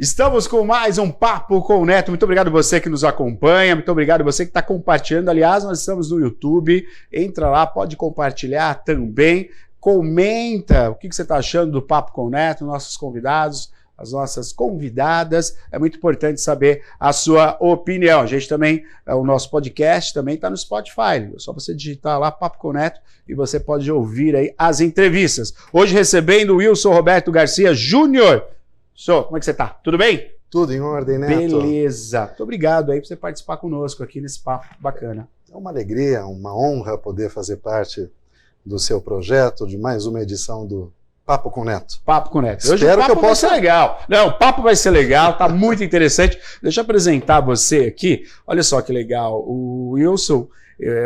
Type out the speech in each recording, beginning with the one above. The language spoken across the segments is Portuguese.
Estamos com mais um Papo com o Neto. Muito obrigado você que nos acompanha, muito obrigado você que está compartilhando. Aliás, nós estamos no YouTube, entra lá, pode compartilhar também. Comenta o que você está achando do Papo com o Neto, nossos convidados, as nossas convidadas. É muito importante saber a sua opinião. A gente também, o nosso podcast também está no Spotify. É só você digitar lá Papo com o Neto e você pode ouvir aí as entrevistas. Hoje recebendo o Wilson Roberto Garcia Júnior. So, como é que você tá? Tudo bem? Tudo em ordem, Neto. Beleza. Muito obrigado aí por você participar conosco aqui nesse papo bacana. É uma alegria, uma honra poder fazer parte do seu projeto, de mais uma edição do Papo com Neto. Papo com Neto. Hoje Espero o papo que eu possa... vai ser legal. Não, o papo vai ser legal, tá muito interessante. Deixa eu apresentar você aqui. Olha só que legal. O Wilson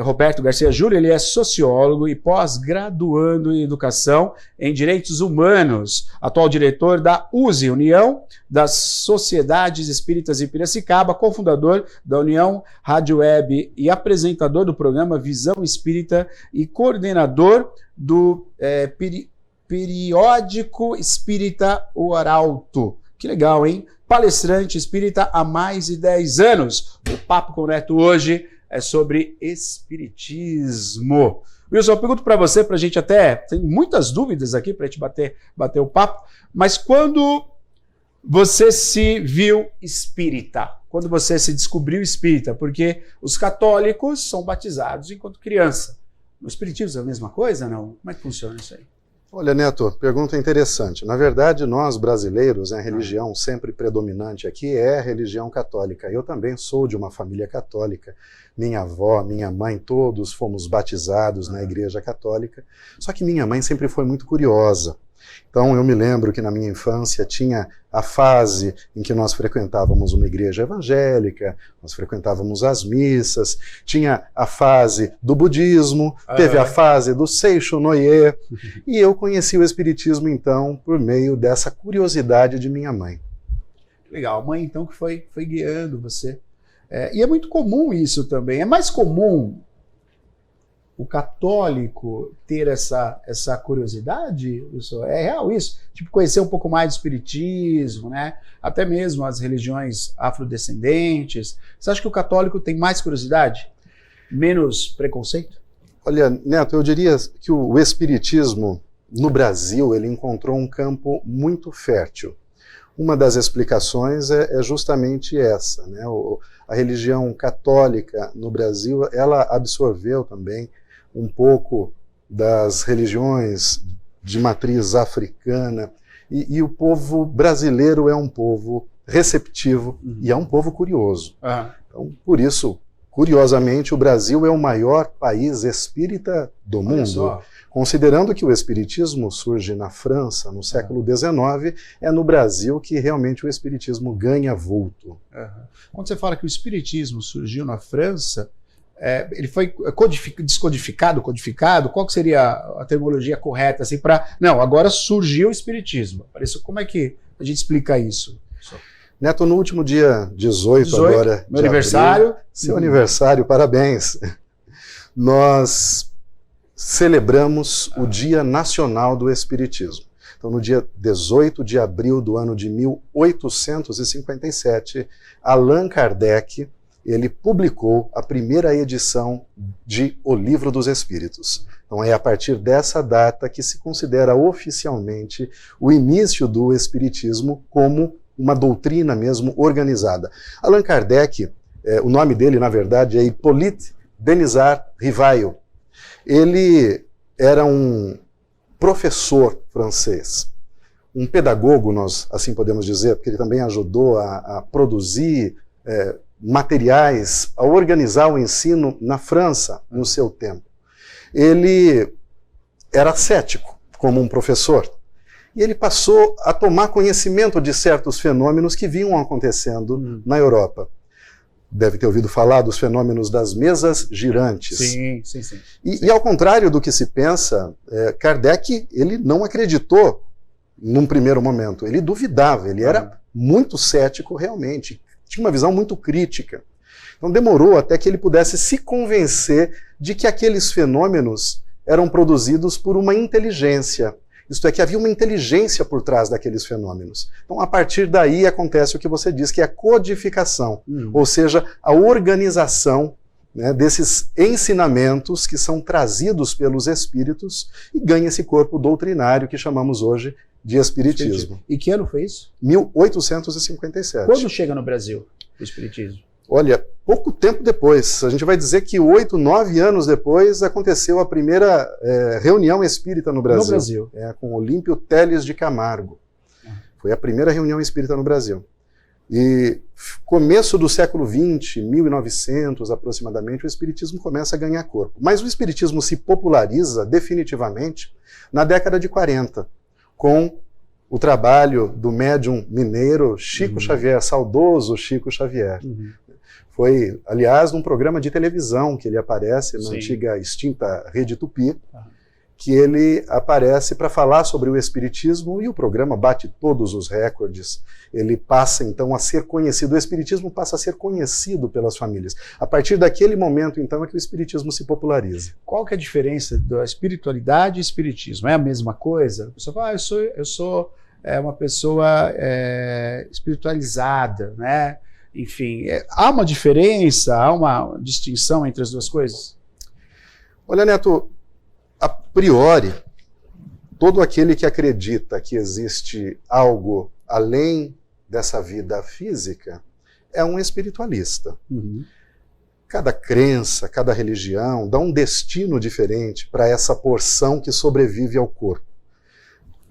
Roberto Garcia Júnior, ele é sociólogo e pós-graduando em educação em direitos humanos, atual diretor da USE, União das Sociedades Espíritas de Piracicaba, cofundador da União Rádio Web e apresentador do programa Visão Espírita e coordenador do periódico Espírita O Arauto. Que legal, hein? Palestrante espírita há mais de 10 anos. O Papo com o Neto hoje é sobre espiritismo. Wilson, eu pergunto para você, para a gente até... Tem muitas dúvidas aqui para a gente bater o papo, mas quando você se viu espírita? Quando você se descobriu espírita? Porque os católicos são batizados enquanto criança. No espiritismo é a mesma coisa, não? Como é que funciona isso aí? Olha, Neto, pergunta interessante. Na verdade, nós brasileiros, a religião sempre predominante aqui é a religião católica. Eu também sou de uma família católica. Minha avó, minha mãe, todos fomos batizados na Igreja Católica. Só que minha mãe sempre foi muito curiosa. Então eu me lembro que na minha infância tinha a fase em que nós frequentávamos uma igreja evangélica, nós frequentávamos as missas, tinha a fase do budismo, teve a fase do Seixo Noye, e eu conheci o espiritismo então por meio dessa curiosidade de minha mãe. Legal, a mãe então que foi guiando você. E é muito comum isso também, é mais comum o católico ter essa curiosidade? Isso é real isso? Tipo, conhecer um pouco mais do espiritismo, né? Até mesmo as religiões afrodescendentes. Você acha que o católico tem mais curiosidade? Menos preconceito? Olha, Neto, eu diria que o espiritismo no Brasil ele encontrou um campo muito fértil. Uma das explicações é justamente essa, né? A religião católica no Brasil, ela absorveu também um pouco das religiões de matriz africana, e o povo brasileiro é um povo receptivo e é um povo curioso. Então, por isso, curiosamente, o Brasil é o maior país espírita do mundo. Considerando que o espiritismo surge na França no século XIX, é no Brasil que realmente o espiritismo ganha vulto. Quando você fala que o espiritismo surgiu na França, ele foi descodificado, codificado? Qual que seria a terminologia correta? Assim, não, agora surgiu o espiritismo. Como é que a gente explica isso? Neto, no último dia 18 agora, meu aniversário. Abril, seu aniversário, parabéns. Nós celebramos o Dia Nacional do Espiritismo. Então, no dia 18 de abril do ano de 1857, Allan Kardec ele publicou a primeira edição de O Livro dos Espíritos. Então é a partir dessa data que se considera oficialmente o início do Espiritismo como uma doutrina mesmo organizada. Allan Kardec, o nome dele na verdade é Hippolyte Denisard Rivail. Ele era um professor francês, um pedagogo, nós assim podemos dizer, porque ele também ajudou a produzir materiais, a organizar o ensino na França no seu tempo. Ele era cético como um professor e ele passou a tomar conhecimento de certos fenômenos que vinham acontecendo na Europa. Deve ter ouvido falar dos fenômenos das mesas girantes. Sim. E ao contrário do que se pensa, Kardec ele não acreditou num primeiro momento, ele duvidava, ele era muito cético realmente. Tinha uma visão muito crítica. Então demorou até que ele pudesse se convencer de que aqueles fenômenos eram produzidos por uma inteligência Isto é, que havia uma inteligência por trás daqueles fenômenos. Então, a partir daí acontece o que você diz, que é a codificação, ou seja, a organização, né, desses ensinamentos que são trazidos pelos espíritos e ganha esse corpo doutrinário que chamamos hoje de espiritismo. E que ano foi isso? 1857. Quando chega no Brasil o espiritismo? Olha, pouco tempo depois, a gente vai dizer que 8, 9 anos depois aconteceu a primeira reunião espírita no Brasil. No Brasil. Com Olímpio Teles de Camargo. Foi a primeira reunião espírita no Brasil. E começo do século XX, 1900 aproximadamente, o espiritismo começa a ganhar corpo. Mas o espiritismo se populariza definitivamente na década de 40, com o trabalho do médium mineiro Chico Xavier, saudoso Chico Xavier. Foi, aliás, num programa de televisão que ele aparece na antiga extinta Rede Tupi, que ele aparece para falar sobre o espiritismo e o programa bate todos os recordes. Ele passa então a ser conhecido, o espiritismo passa a ser conhecido pelas famílias. A partir daquele momento então é que o espiritismo se populariza. Qual que é a diferença da espiritualidade e espiritismo? É a mesma coisa? A pessoa fala, eu sou uma pessoa espiritualizada, né? Enfim, há uma diferença, há uma distinção entre as duas coisas? Olha, Neto, a priori, todo aquele que acredita que existe algo além dessa vida física é um espiritualista. Cada crença, cada religião dá um destino diferente para essa porção que sobrevive ao corpo.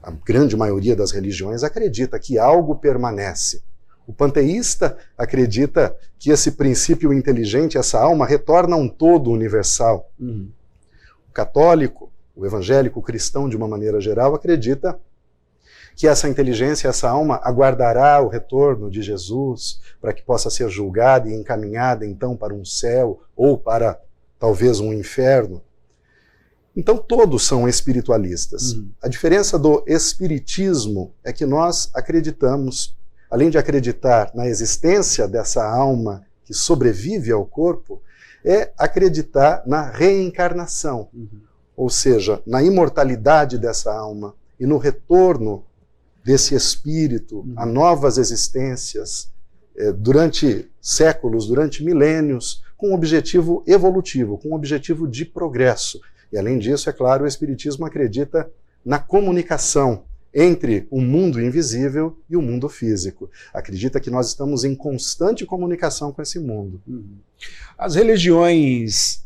A grande maioria das religiões acredita que algo permanece. O panteísta acredita que esse princípio inteligente, essa alma, retorna a um todo universal. O católico, o evangélico, o cristão, de uma maneira geral, acredita que essa inteligência, essa alma, aguardará o retorno de Jesus para que possa ser julgada e encaminhada, então, para um céu ou para, talvez, um inferno. Então, todos são espiritualistas. A diferença do espiritismo é que nós acreditamos, além de acreditar na existência dessa alma que sobrevive ao corpo, é acreditar na reencarnação, ou seja, na imortalidade dessa alma e no retorno desse espírito a novas existências durante séculos, durante milênios, com um objetivo evolutivo, com um objetivo de progresso. E além disso, é claro, o espiritismo acredita na comunicação entre o mundo invisível e o mundo físico. Acredita que nós estamos em constante comunicação com esse mundo. As religiões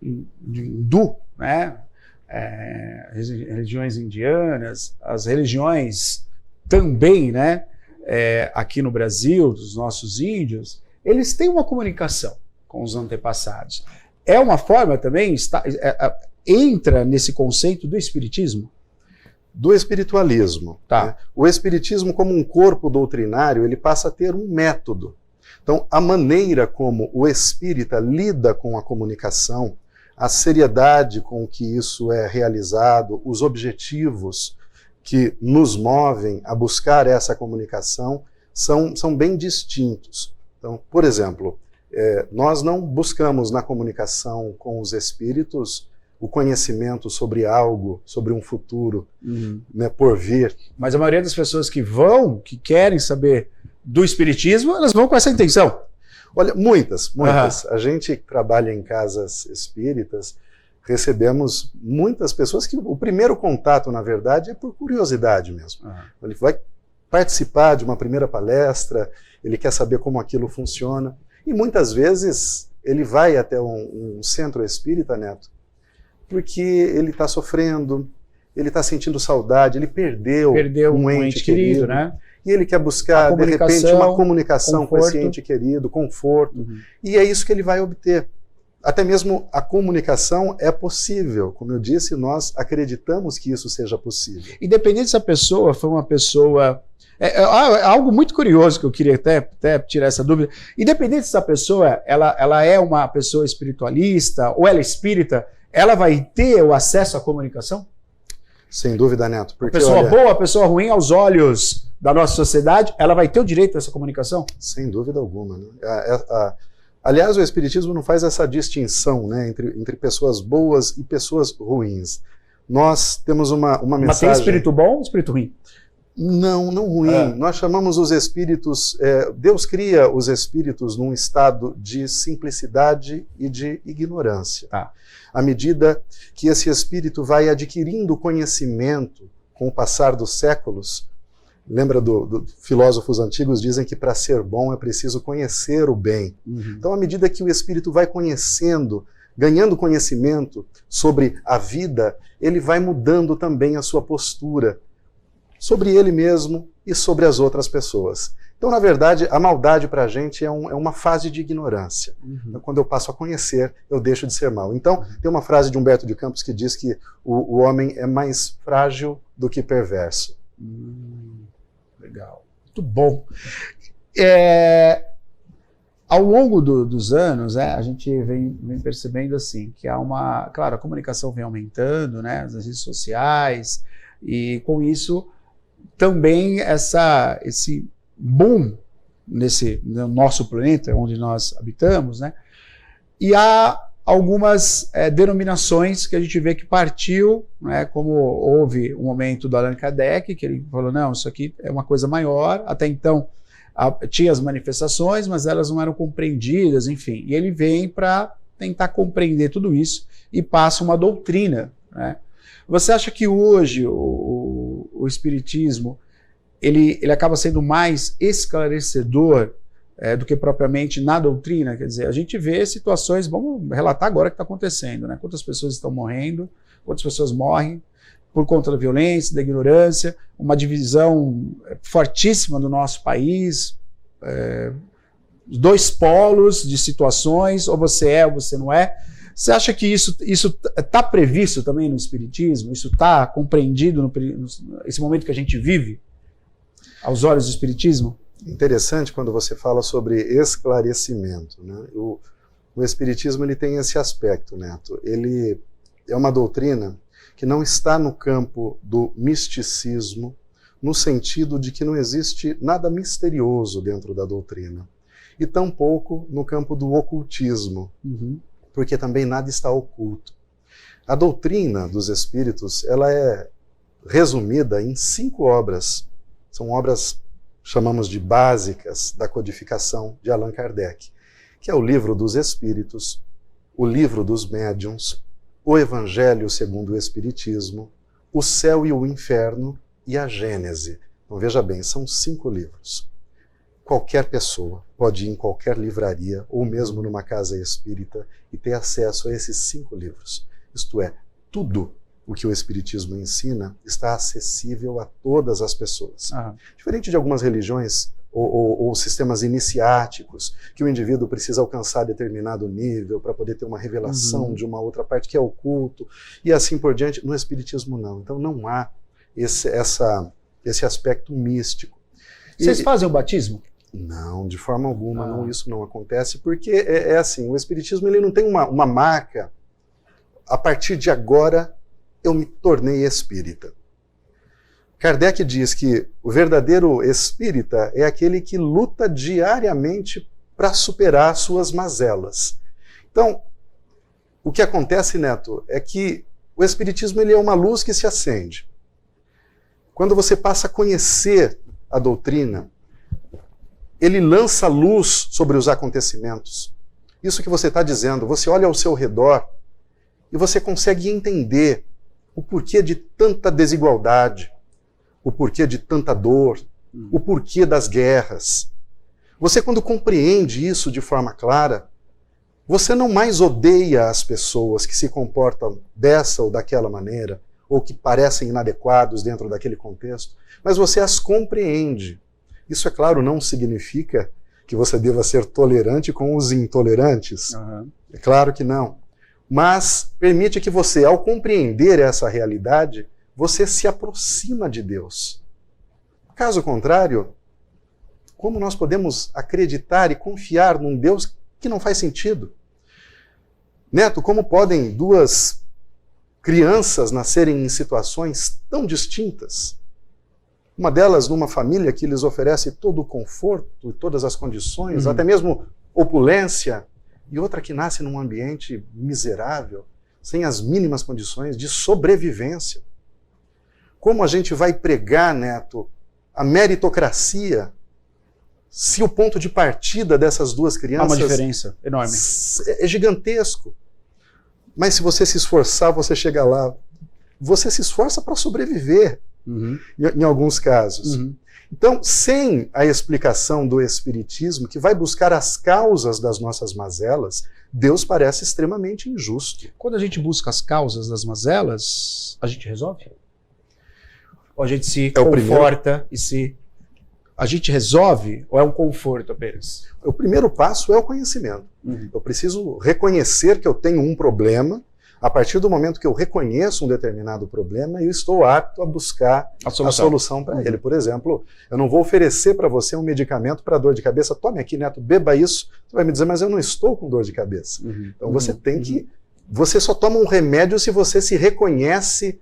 hindu, né? Religiões indianas, as religiões também, né? Aqui no Brasil, dos nossos índios, eles têm uma comunicação com os antepassados. É uma forma também, entra nesse conceito do espiritismo? Do espiritualismo. Né? O espiritismo, como um corpo doutrinário, ele passa a ter um método. Então, a maneira como o espírita lida com a comunicação, a seriedade com que isso é realizado, os objetivos que nos movem a buscar essa comunicação são bem distintos. Então, por exemplo, nós não buscamos na comunicação com os espíritos o conhecimento sobre algo, sobre um futuro, né, por vir. Mas a maioria das pessoas que querem saber do espiritismo, elas vão com essa intenção. Olha, muitas. A gente trabalha em casas espíritas, recebemos muitas pessoas que o primeiro contato, na verdade, é por curiosidade mesmo. Ele vai participar de uma primeira palestra, ele quer saber como aquilo funciona, e muitas vezes ele vai até um centro espírita, Neto, porque ele está sofrendo, ele está sentindo saudade, ele perdeu um ente querido, né? E ele quer buscar, de repente, uma comunicação com esse ente querido, conforto. E é isso que ele vai obter. Até mesmo a comunicação é possível. Como eu disse, nós acreditamos que isso seja possível. Independente se a pessoa foi uma pessoa... algo muito curioso que eu queria até tirar essa dúvida. Independente se a pessoa ela é uma pessoa espiritualista ou ela é espírita, ela vai ter o acesso à comunicação? Sem dúvida, Neto. Porque, a pessoa boa, a pessoa ruim aos olhos da nossa sociedade, ela vai ter o direito a essa comunicação? Sem dúvida alguma. Né? Aliás, o Espiritismo não faz essa distinção, né, entre pessoas boas e pessoas ruins. nós temos uma mensagem... Mas tem espírito bom ou espírito ruim? Não ruim. Nós chamamos os espíritos... Deus cria os espíritos num estado de simplicidade e de ignorância. Tá. À medida que esse espírito vai adquirindo conhecimento com o passar dos séculos, lembra filósofos antigos dizem que para ser bom é preciso conhecer o bem. Uhum. Então, à medida que o espírito vai conhecendo, ganhando conhecimento sobre a vida, ele vai mudando também a sua postura sobre ele mesmo e sobre as outras pessoas. Então, na verdade, a maldade para a gente é uma fase de ignorância. Uhum. Quando eu passo a conhecer, eu deixo de ser mal. Então, tem uma frase de Humberto de Campos que diz que o homem é mais frágil do que perverso. Legal. Muito bom. Ao longo dos anos, a gente vem percebendo assim, que há claro, a comunicação vem aumentando, né, as redes sociais, e com isso também esse boom no nosso planeta, onde nós habitamos, né, e há algumas denominações que a gente vê que partiu, né, como houve um momento do Allan Kardec, que ele falou, não, isso aqui é uma coisa maior, até então tinha as manifestações, mas elas não eram compreendidas, enfim, e ele vem para tentar compreender tudo isso e passa uma doutrina, né? Você acha que hoje o Espiritismo ele acaba sendo mais esclarecedor do que propriamente na doutrina? Quer dizer, a gente vê situações, vamos relatar agora o que está acontecendo, né? Quantas pessoas estão morrendo, quantas pessoas morrem por conta da violência, da ignorância, uma divisão fortíssima do nosso país, dois polos de situações, ou você é ou você não é. Você acha que isso está previsto também no Espiritismo? Isso está compreendido nesse momento que a gente vive, aos olhos do Espiritismo? Interessante quando você fala sobre esclarecimento, né? O Espiritismo ele tem esse aspecto, Neto. Ele é uma doutrina que não está no campo do misticismo, no sentido de que não existe nada misterioso dentro da doutrina, e tampouco no campo do ocultismo, porque também nada está oculto. A doutrina dos espíritos ela é resumida em 5 obras. São obras, chamamos de básicas, da codificação de Allan Kardec, que é o Livro dos Espíritos, o Livro dos Médiuns, o Evangelho segundo o Espiritismo, o Céu e o Inferno e a Gênese. Então veja bem, são 5 livros. Qualquer pessoa pode ir em qualquer livraria ou mesmo numa casa espírita e ter acesso a esses 5 livros. Isto é, tudo o que o Espiritismo ensina está acessível a todas as pessoas. Diferente de algumas religiões ou sistemas iniciáticos, que o indivíduo precisa alcançar determinado nível para poder ter uma revelação de uma outra parte que é oculto, e assim por diante. No Espiritismo não. Então não há esse aspecto místico. Vocês fazem o batismo? Não, de forma alguma, não, isso não acontece, porque é assim, o Espiritismo ele não tem uma marca, a partir de agora eu me tornei espírita. Kardec diz que o verdadeiro espírita é aquele que luta diariamente para superar suas mazelas. Então, o que acontece, Neto, é que o Espiritismo ele é uma luz que se acende. Quando você passa a conhecer a doutrina, ele lança luz sobre os acontecimentos. Isso que você está dizendo, você olha ao seu redor e você consegue entender o porquê de tanta desigualdade, o porquê de tanta dor, o porquê das guerras. Você, quando compreende isso de forma clara, você não mais odeia as pessoas que se comportam dessa ou daquela maneira, ou que parecem inadequados dentro daquele contexto, mas você as compreende. Isso, é claro, não significa que você deva ser tolerante com os intolerantes. É claro que não. Mas permite que você, ao compreender essa realidade, você se aproxima de Deus. Caso contrário, como nós podemos acreditar e confiar num Deus que não faz sentido? Neto, como podem 2 crianças nascerem em situações tão distintas? Uma delas numa família que lhes oferece todo o conforto e todas as condições, até mesmo opulência, e outra que nasce num ambiente miserável. sem as mínimas condições de sobrevivência. Como a gente vai pregar, Neto, a meritocracia, se o ponto de partida dessas duas crianças... Há uma diferença enorme. É gigantesco. Mas se você se esforçar, você chega lá. Você se esforça para sobreviver, em alguns casos. Então, sem a explicação do Espiritismo, que vai buscar as causas das nossas mazelas, Deus parece extremamente injusto. Quando a gente busca as causas das mazelas, a gente resolve? Ou a gente se conforta e se... A gente resolve ou é um conforto apenas? O primeiro passo é o conhecimento. Eu preciso reconhecer que eu tenho um problema. A partir do momento que eu reconheço um determinado problema, eu estou apto a buscar a solução para ele. Por exemplo, eu não vou oferecer para você um medicamento para dor de cabeça. Tome aqui, Neto, beba isso. Você vai me dizer, mas eu não estou com dor de cabeça. Então você tem que... Você só toma um remédio se você se reconhece,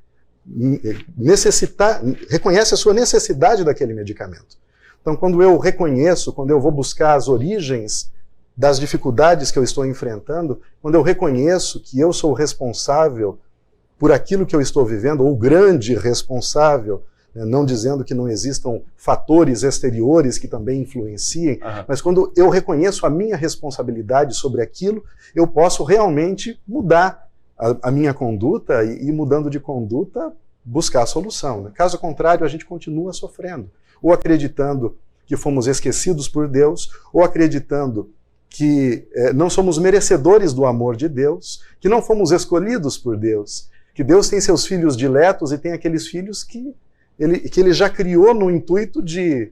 reconhece a sua necessidade daquele medicamento. Então, quando eu reconheço, quando eu vou buscar as origens das dificuldades que eu estou enfrentando, quando eu reconheço que eu sou responsável por aquilo que eu estou vivendo, ou grande responsável, né, não dizendo que não existam fatores exteriores que também influenciem, mas quando eu reconheço a minha responsabilidade sobre aquilo, eu posso realmente mudar a minha conduta e mudando de conduta, buscar a solução. Né? Caso contrário, a gente continua sofrendo. Ou acreditando que fomos esquecidos por Deus, ou acreditando que não somos merecedores do amor de Deus, que não fomos escolhidos por Deus, que Deus tem seus filhos diletos e tem aqueles filhos que ele já criou no intuito de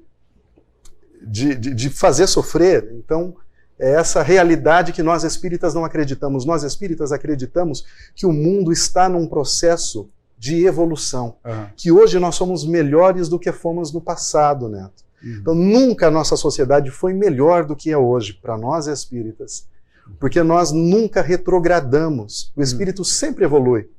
fazer sofrer. Então, é essa realidade que nós espíritas não acreditamos. Nós espíritas acreditamos que o mundo está num processo de evolução, que hoje nós somos melhores do que fomos no passado, Neto. Então nunca a nossa sociedade foi melhor do que é hoje, para nós espíritas, porque nós nunca retrogradamos, o espírito sempre evolui.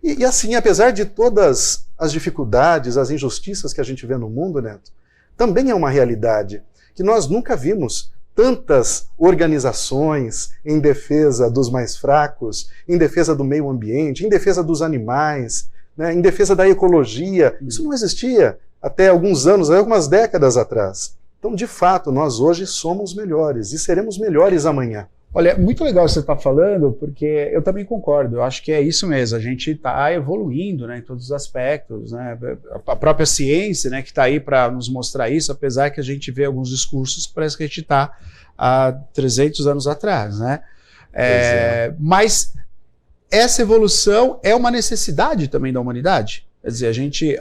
E assim, apesar de todas as dificuldades, as injustiças que a gente vê no mundo, Neto, também é uma realidade que nós nunca vimos tantas organizações em defesa dos mais fracos, em defesa do meio ambiente, em defesa dos animais, né, em defesa da ecologia. Isso não existia até alguns anos, algumas décadas atrás. Então, de fato, nós hoje somos melhores e seremos melhores amanhã. Olha, muito legal você estar falando, porque eu também concordo. Eu acho que é isso mesmo. A gente está evoluindo, né, em todos os aspectos. Né? A própria ciência, né, que está aí para nos mostrar isso, apesar que a gente vê alguns discursos que parece que a gente está há 300 anos atrás. Né? Mas essa evolução é uma necessidade também da humanidade. Quer dizer,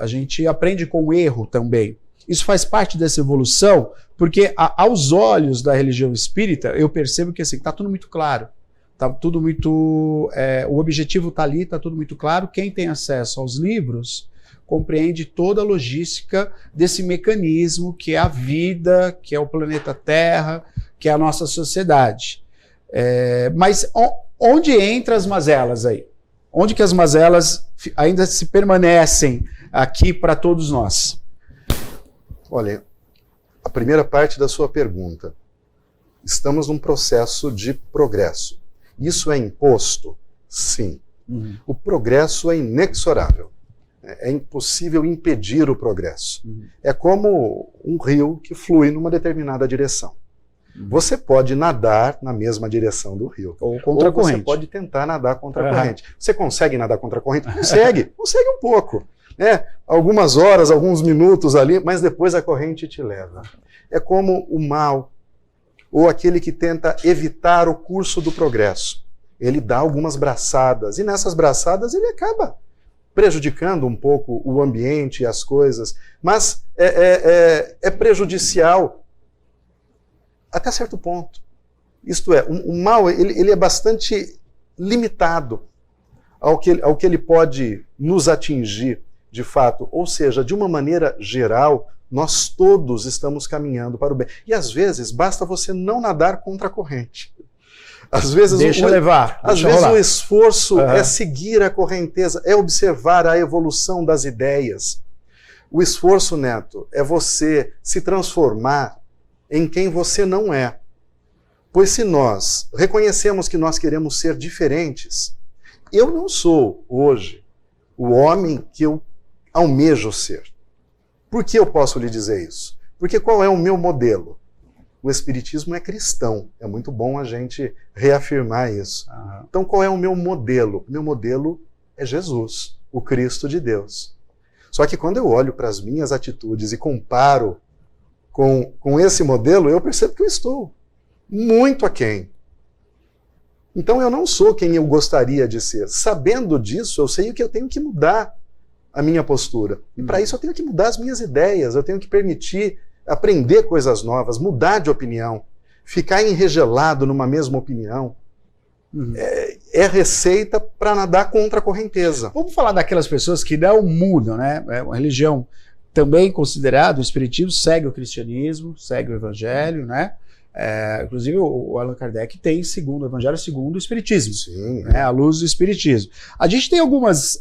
a gente aprende com o erro também. Isso faz parte dessa evolução, porque aos olhos da religião espírita, eu percebo que assim, está tudo muito claro. Está tudo muito... o objetivo está ali, está tudo muito claro. Quem tem acesso aos livros compreende toda a logística desse mecanismo que é a vida, que é o planeta Terra, que é a nossa sociedade. Mas onde entram as mazelas aí? Onde que as mazelas ainda se permanecem aqui para todos nós? Olha, a primeira parte da sua pergunta. Estamos num processo de progresso. Isso é imposto? Sim. O progresso é inexorável. É impossível impedir o progresso. É como um rio que flui numa determinada direção. Você pode nadar na mesma direção do rio. Ou contra a corrente. Você pode tentar nadar contra a corrente. Você consegue nadar contra a corrente? Consegue um pouco. Algumas horas, alguns minutos ali, mas depois a corrente te leva. É como o mal, ou aquele que tenta evitar o curso do progresso. Ele dá algumas braçadas, e nessas braçadas ele acaba prejudicando um pouco o ambiente e as coisas, mas é prejudicial até certo ponto. Isto é, o mal ele é bastante limitado ao que ele pode nos atingir de fato. Ou seja, de uma maneira geral, nós todos estamos caminhando para o bem. E às vezes basta você não nadar contra a corrente. Às vezes, o esforço é seguir a correnteza, é observar a evolução das ideias. O esforço, Neto, é você se transformar em quem você não é. Pois se nós reconhecemos que nós queremos ser diferentes, eu não sou hoje o homem que eu almejo ser. Por que eu posso lhe dizer isso? Porque qual é o meu modelo? O Espiritismo é cristão. É muito bom a gente reafirmar isso. Então, qual é o meu modelo? O meu modelo é Jesus, o Cristo de Deus. Só que quando eu olho para as minhas atitudes e comparo com esse modelo, eu percebo que eu estou muito aquém. Então, eu não sou quem eu gostaria de ser. Sabendo disso, eu sei que eu tenho que mudar a minha postura. E para isso eu tenho que mudar as minhas ideias, eu tenho que permitir aprender coisas novas, mudar de opinião, ficar enregelado numa mesma opinião. É receita para nadar contra a correnteza. Vamos falar daquelas pessoas que não mudam, né? É uma religião também considerada, o Espiritismo segue o cristianismo, segue o Evangelho, né? Inclusive o Allan Kardec tem segundo o Evangelho, segundo o Espiritismo. Sim. Né? A luz do Espiritismo. A gente tem algumas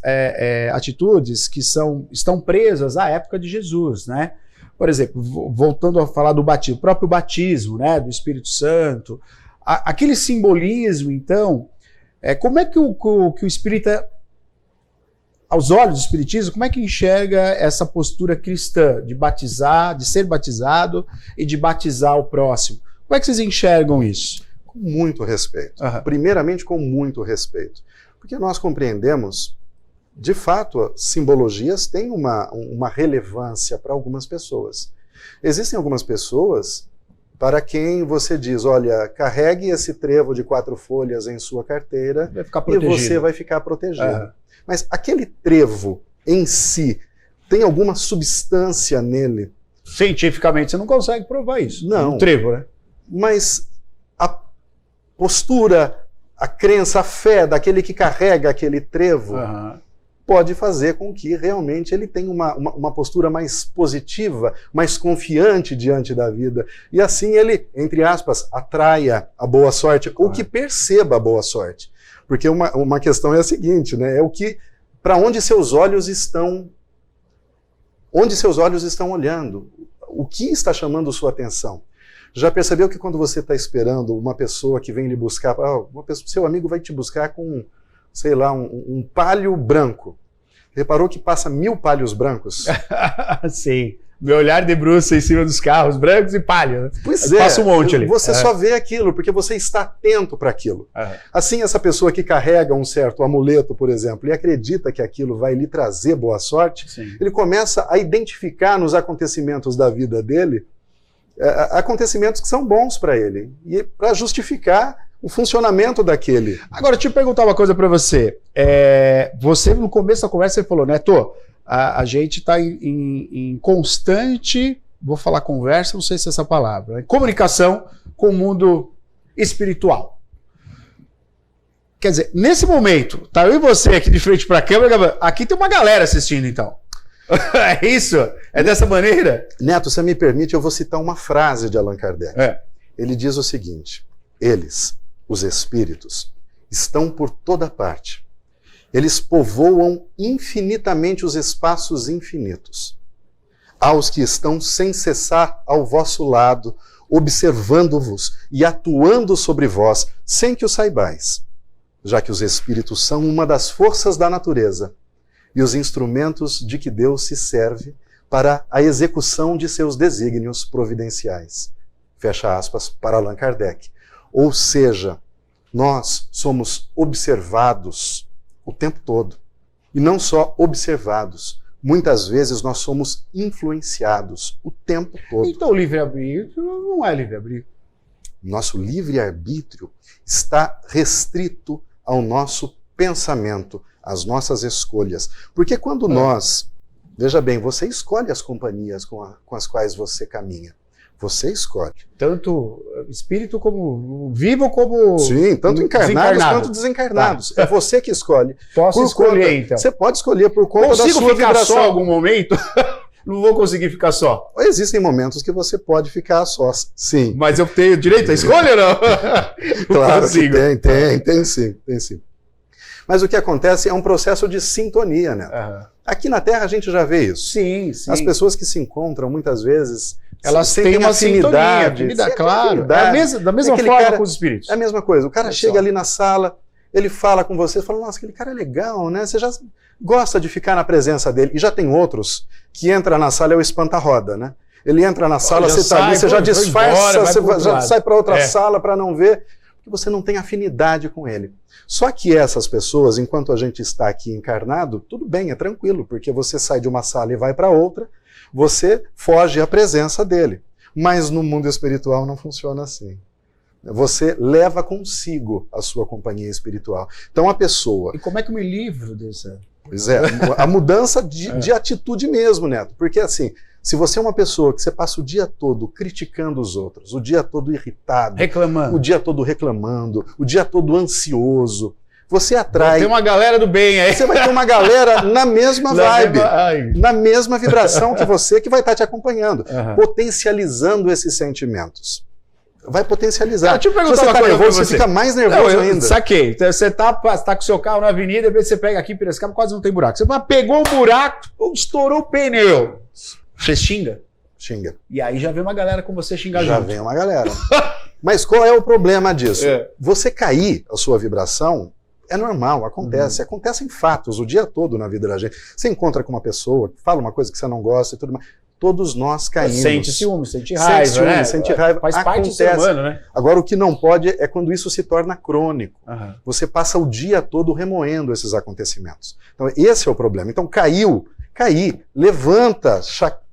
atitudes que estão presas à época de Jesus, né? Por exemplo, voltando a falar do batismo, o próprio batismo, né, do Espírito Santo, aquele simbolismo, então, como é que o espírita, aos olhos do espiritismo, como é que enxerga essa postura cristã de batizar, de ser batizado e de batizar o próximo? Como é que vocês enxergam isso? Com muito respeito. Primeiramente, com muito respeito. Porque nós compreendemos, de fato, simbologias têm uma relevância para algumas pessoas. Existem algumas pessoas para quem você diz, olha, carregue esse trevo de 4 folhas em sua carteira e você vai ficar protegido. Mas aquele trevo em si, tem alguma substância nele? Cientificamente você não consegue provar isso. Não. Um trevo, né? Mas a postura, a crença, a fé daquele que carrega aquele trevo pode fazer com que realmente ele tenha uma postura mais positiva, mais confiante diante da vida. E assim ele, entre aspas, atraia a boa sorte, ou que perceba a boa sorte. Porque uma questão é a seguinte, né? Para onde seus olhos estão olhando? O que está chamando sua atenção? Já percebeu que quando você está esperando uma pessoa que vem lhe buscar, seu amigo vai te buscar com, sei lá, um palho branco. Reparou que passa 1000 palhos brancos? Sim. Meu olhar debruça em cima dos carros brancos e palha. Pois passa um monte ali. Você só vê aquilo, porque você está atento para aquilo. Assim, essa pessoa que carrega um certo amuleto, por exemplo, e acredita que aquilo vai lhe trazer boa sorte, ele começa a identificar nos acontecimentos da vida dele acontecimentos que são bons para ele, e para justificar o funcionamento daquele. Agora, deixa eu perguntar uma coisa para você. Você, no começo da conversa, você falou, Neto, a gente está em constante, vou falar conversa, não sei se é essa palavra, comunicação com o mundo espiritual. Quer dizer, nesse momento, tá eu e você aqui de frente para a câmera, aqui tem uma galera assistindo, então. É isso? É dessa maneira? Neto, se me permite, eu vou citar uma frase de Allan Kardec. Ele diz o seguinte: eles, os espíritos, estão por toda parte. Eles povoam infinitamente os espaços infinitos. Aos que estão sem cessar ao vosso lado, observando-vos e atuando sobre vós, sem que o saibais, já que os espíritos são uma das forças da natureza e os instrumentos de que Deus se serve para a execução de seus desígnios providenciais. Fecha aspas para Allan Kardec. Ou seja, nós somos observados o tempo todo. E não só observados, muitas vezes nós somos influenciados o tempo todo. Então o livre-arbítrio não é livre-arbítrio. Nosso livre-arbítrio está restrito ao nosso pensamento, às nossas escolhas. Porque quando nós... Veja bem, você escolhe as companhias com as quais você caminha. Você escolhe. Tanto espírito como vivo, como... Sim, tanto encarnados quanto desencarnados. É você que escolhe. Posso escolher, então. Você pode escolher por conta da sua vibração. Consigo ficar só em algum momento? Não vou conseguir ficar só. Existem momentos que você pode ficar a sós, sim. Mas eu tenho direito à escolha ou não? Claro que tem sim. Mas o que acontece é um processo de sintonia, né? Aqui na Terra a gente já vê isso. Sim. As pessoas que se encontram muitas vezes... Elas têm uma afinidade, claro. Da mesma forma com os espíritos. É a mesma coisa. O cara chega ali na sala, ele fala com você, fala, nossa, aquele cara é legal, né? Você já gosta de ficar na presença dele. E já tem outros que entra na sala, é o espanta-roda, né? Ele entra na sala, você está ali, você já disfarça, você já sai para outra sala para não ver, porque você não tem afinidade com ele. Só que essas pessoas, enquanto a gente está aqui encarnado, tudo bem, é tranquilo, porque você sai de uma sala e vai para outra, você foge à presença dele. Mas no mundo espiritual não funciona assim. Você leva consigo a sua companhia espiritual. Então a pessoa... E como é que eu me livro dessa... Pois é, a mudança de atitude mesmo, Neto. Porque assim, se você é uma pessoa que você passa o dia todo criticando os outros, o dia todo irritado, reclamando, o dia todo reclamando, o dia todo ansioso, você atrai... Tem uma galera do bem aí. Você vai ter uma galera na mesma vibe, na mesma vibração que você, que vai estar te acompanhando, potencializando esses sentimentos. Vai potencializar. Deixa eu perguntar uma coisa pra você. Você fica mais nervoso ainda. Saquei. Então, você tá com o seu carro na avenida, depois você pega aqui em Piracicaba, quase não tem buraco. Você pegou um buraco, estourou o pneu. Você xinga? Xinga. E aí já vem uma galera com você xingar junto. Já vem uma galera. Mas qual é o problema disso? Você cair a sua vibração é normal, acontece. Acontece em fatos o dia todo na vida da gente. Você encontra com uma pessoa, fala uma coisa que você não gosta e tudo mais. Todos nós caímos. Sente ciúme, sente raiva, sente raiva. Faz parte do ser humano, né? Agora, o que não pode é quando isso se torna crônico. Você passa o dia todo remoendo esses acontecimentos. Então, esse é o problema. Então, levanta,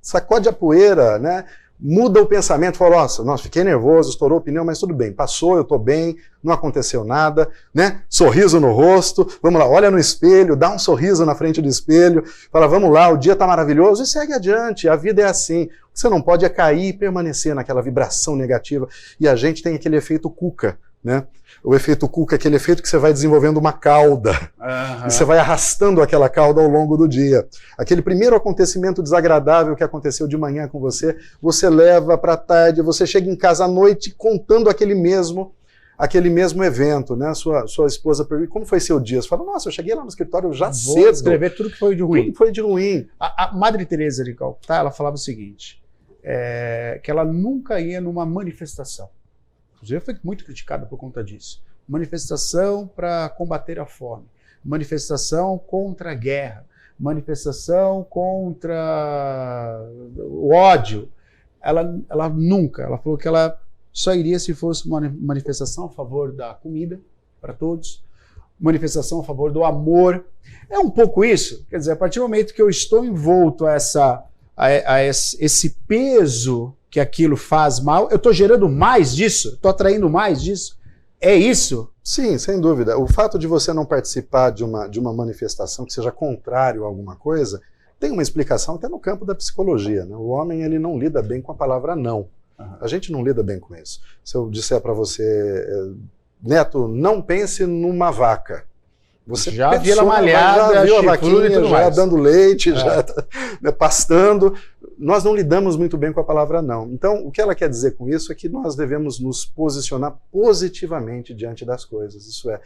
sacode a poeira, né? Muda o pensamento, fala, nossa, fiquei nervoso, estourou o pneu, mas tudo bem, passou, eu estou bem, não aconteceu nada, né? Sorriso no rosto, vamos lá, olha no espelho, dá um sorriso na frente do espelho, fala, vamos lá, o dia está maravilhoso e segue adiante, a vida é assim. O que você não pode é cair e permanecer naquela vibração negativa. E a gente tem aquele efeito cuca, né? O efeito cuca é aquele efeito que você vai desenvolvendo uma cauda. E você vai arrastando aquela cauda ao longo do dia. Aquele primeiro acontecimento desagradável que aconteceu de manhã com você, você leva para tarde, você chega em casa à noite contando aquele mesmo evento, né? Sua esposa pergunta, como foi seu dia? Você fala, nossa, eu cheguei lá no escritório já cedo. Vou descrever tudo que foi de ruim. Tudo foi de ruim. A Madre Teresa de Calcutá, ela falava o seguinte, que ela nunca ia numa manifestação. Inclusive, foi muito criticada por conta disso. Manifestação para combater a fome, manifestação contra a guerra, manifestação contra o ódio. Ela nunca, ela falou que ela só iria se fosse uma manifestação a favor da comida para todos, manifestação a favor do amor. É um pouco isso. Quer dizer, a partir do momento que eu estou envolto a esse peso que aquilo faz mal, eu estou gerando mais disso? Estou atraindo mais disso? É isso? Sim, sem dúvida. O fato de você não participar de uma manifestação que seja contrário a alguma coisa, tem uma explicação até no campo da psicologia, né? O homem ele não lida bem com a palavra não. A gente não lida bem com isso. Se eu disser para você, Neto, não pense numa vaca. Você já viu ela malhada, já viu a vaquinha, já dando leite, já pastando. Nós não lidamos muito bem com a palavra não. Então, o que ela quer dizer com isso é que nós devemos nos posicionar positivamente diante das coisas. Isso é,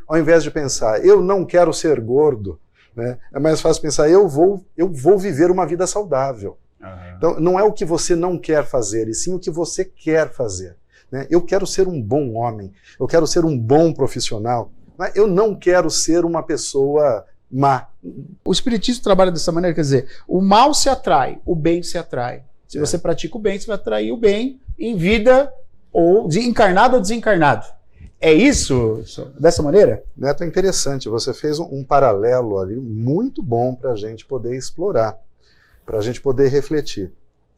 ao invés de pensar, eu não quero ser gordo, né? É mais fácil pensar, eu vou viver uma vida saudável. Então, não é o que você não quer fazer, e sim o que você quer fazer. Né? Eu quero ser um bom homem, eu quero ser um bom profissional. Eu não quero ser uma pessoa má. O espiritismo trabalha dessa maneira, quer dizer, o mal se atrai, o bem se atrai. Se você pratica o bem, você vai atrair o bem em vida, ou encarnado ou desencarnado. É isso? Dessa maneira? Neto, é interessante. Você fez um paralelo ali muito bom para a gente poder explorar, para a gente poder refletir.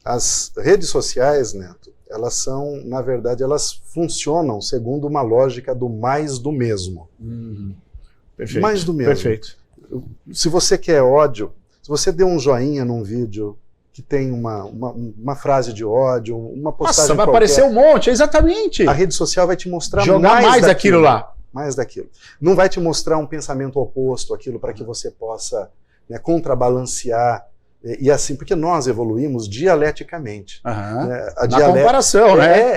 As redes sociais, Neto, elas são, na verdade, elas funcionam segundo uma lógica do mais do mesmo. Perfeito. Mais do mesmo. Perfeito. Se você quer ódio, se você deu um joinha num vídeo que tem uma frase de ódio, uma postagem vai qualquer, aparecer um monte, exatamente. A rede social vai te mostrar jogar mais daquilo lá. Mais daquilo. Não vai te mostrar um pensamento oposto àquilo para que você possa, né, contrabalancear. E assim, porque nós evoluímos dialeticamente. Né? Na comparação, né?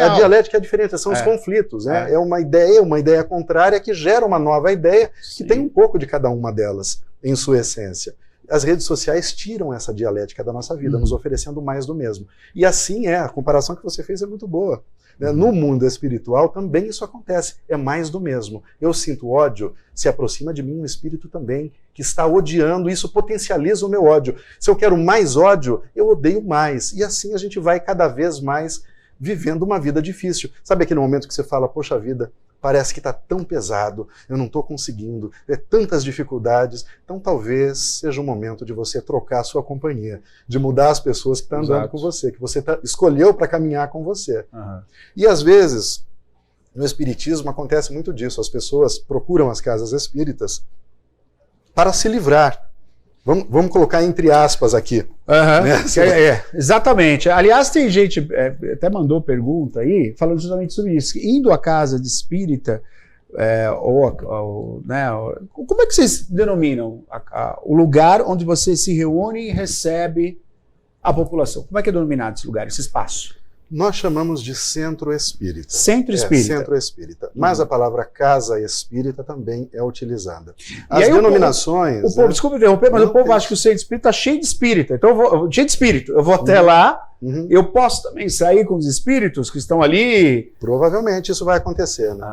A dialética é a diferença, são os conflitos. Né? É uma ideia contrária que gera uma nova ideia que tem um pouco de cada uma delas em sua essência. As redes sociais tiram essa dialética da nossa vida, nos oferecendo mais do mesmo. E assim a comparação que você fez é muito boa. No mundo espiritual também isso acontece, é mais do mesmo. Eu sinto ódio, se aproxima de mim um espírito também que está odiando, isso potencializa o meu ódio. Se eu quero mais ódio, eu odeio mais. E assim a gente vai cada vez mais vivendo uma vida difícil. Sabe aquele momento que você fala, poxa vida, parece que está tão pesado, eu não estou conseguindo, tantas dificuldades. Então talvez seja o momento de você trocar a sua companhia, de mudar as pessoas que estão andando com você, que você escolheu para caminhar com você. E às vezes, no espiritismo acontece muito disso, as pessoas procuram as casas espíritas para se livrar. Vamos colocar entre aspas aqui. Né? Exatamente. Aliás, tem gente, até mandou pergunta aí, falando justamente sobre isso. Indo à casa de espírita, como é que vocês denominam o lugar onde você se reúne e recebe a população? Como é que é denominado esse lugar, esse espaço? Nós chamamos de centro espírita. Centro espírita. Centro espírita. Mas a palavra casa espírita também é utilizada. As denominações... O povo, desculpa interromper, mas o povo acha que o centro espírita está cheio de espírita. Então, cheio de espírito. Eu vou até lá, eu posso também sair com os espíritos que estão ali... Provavelmente isso vai acontecer, né?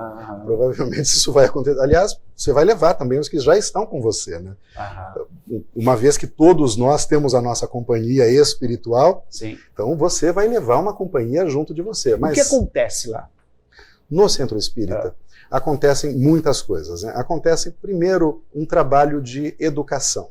Provavelmente isso vai acontecer. Aliás, você vai levar também os que já estão com você, né? Uma vez que todos nós temos a nossa companhia espiritual, sim, então você vai levar uma companhia junto de você. Mas o que acontece lá? No centro espírita acontecem muitas coisas, né? Acontece, primeiro, um trabalho de educação.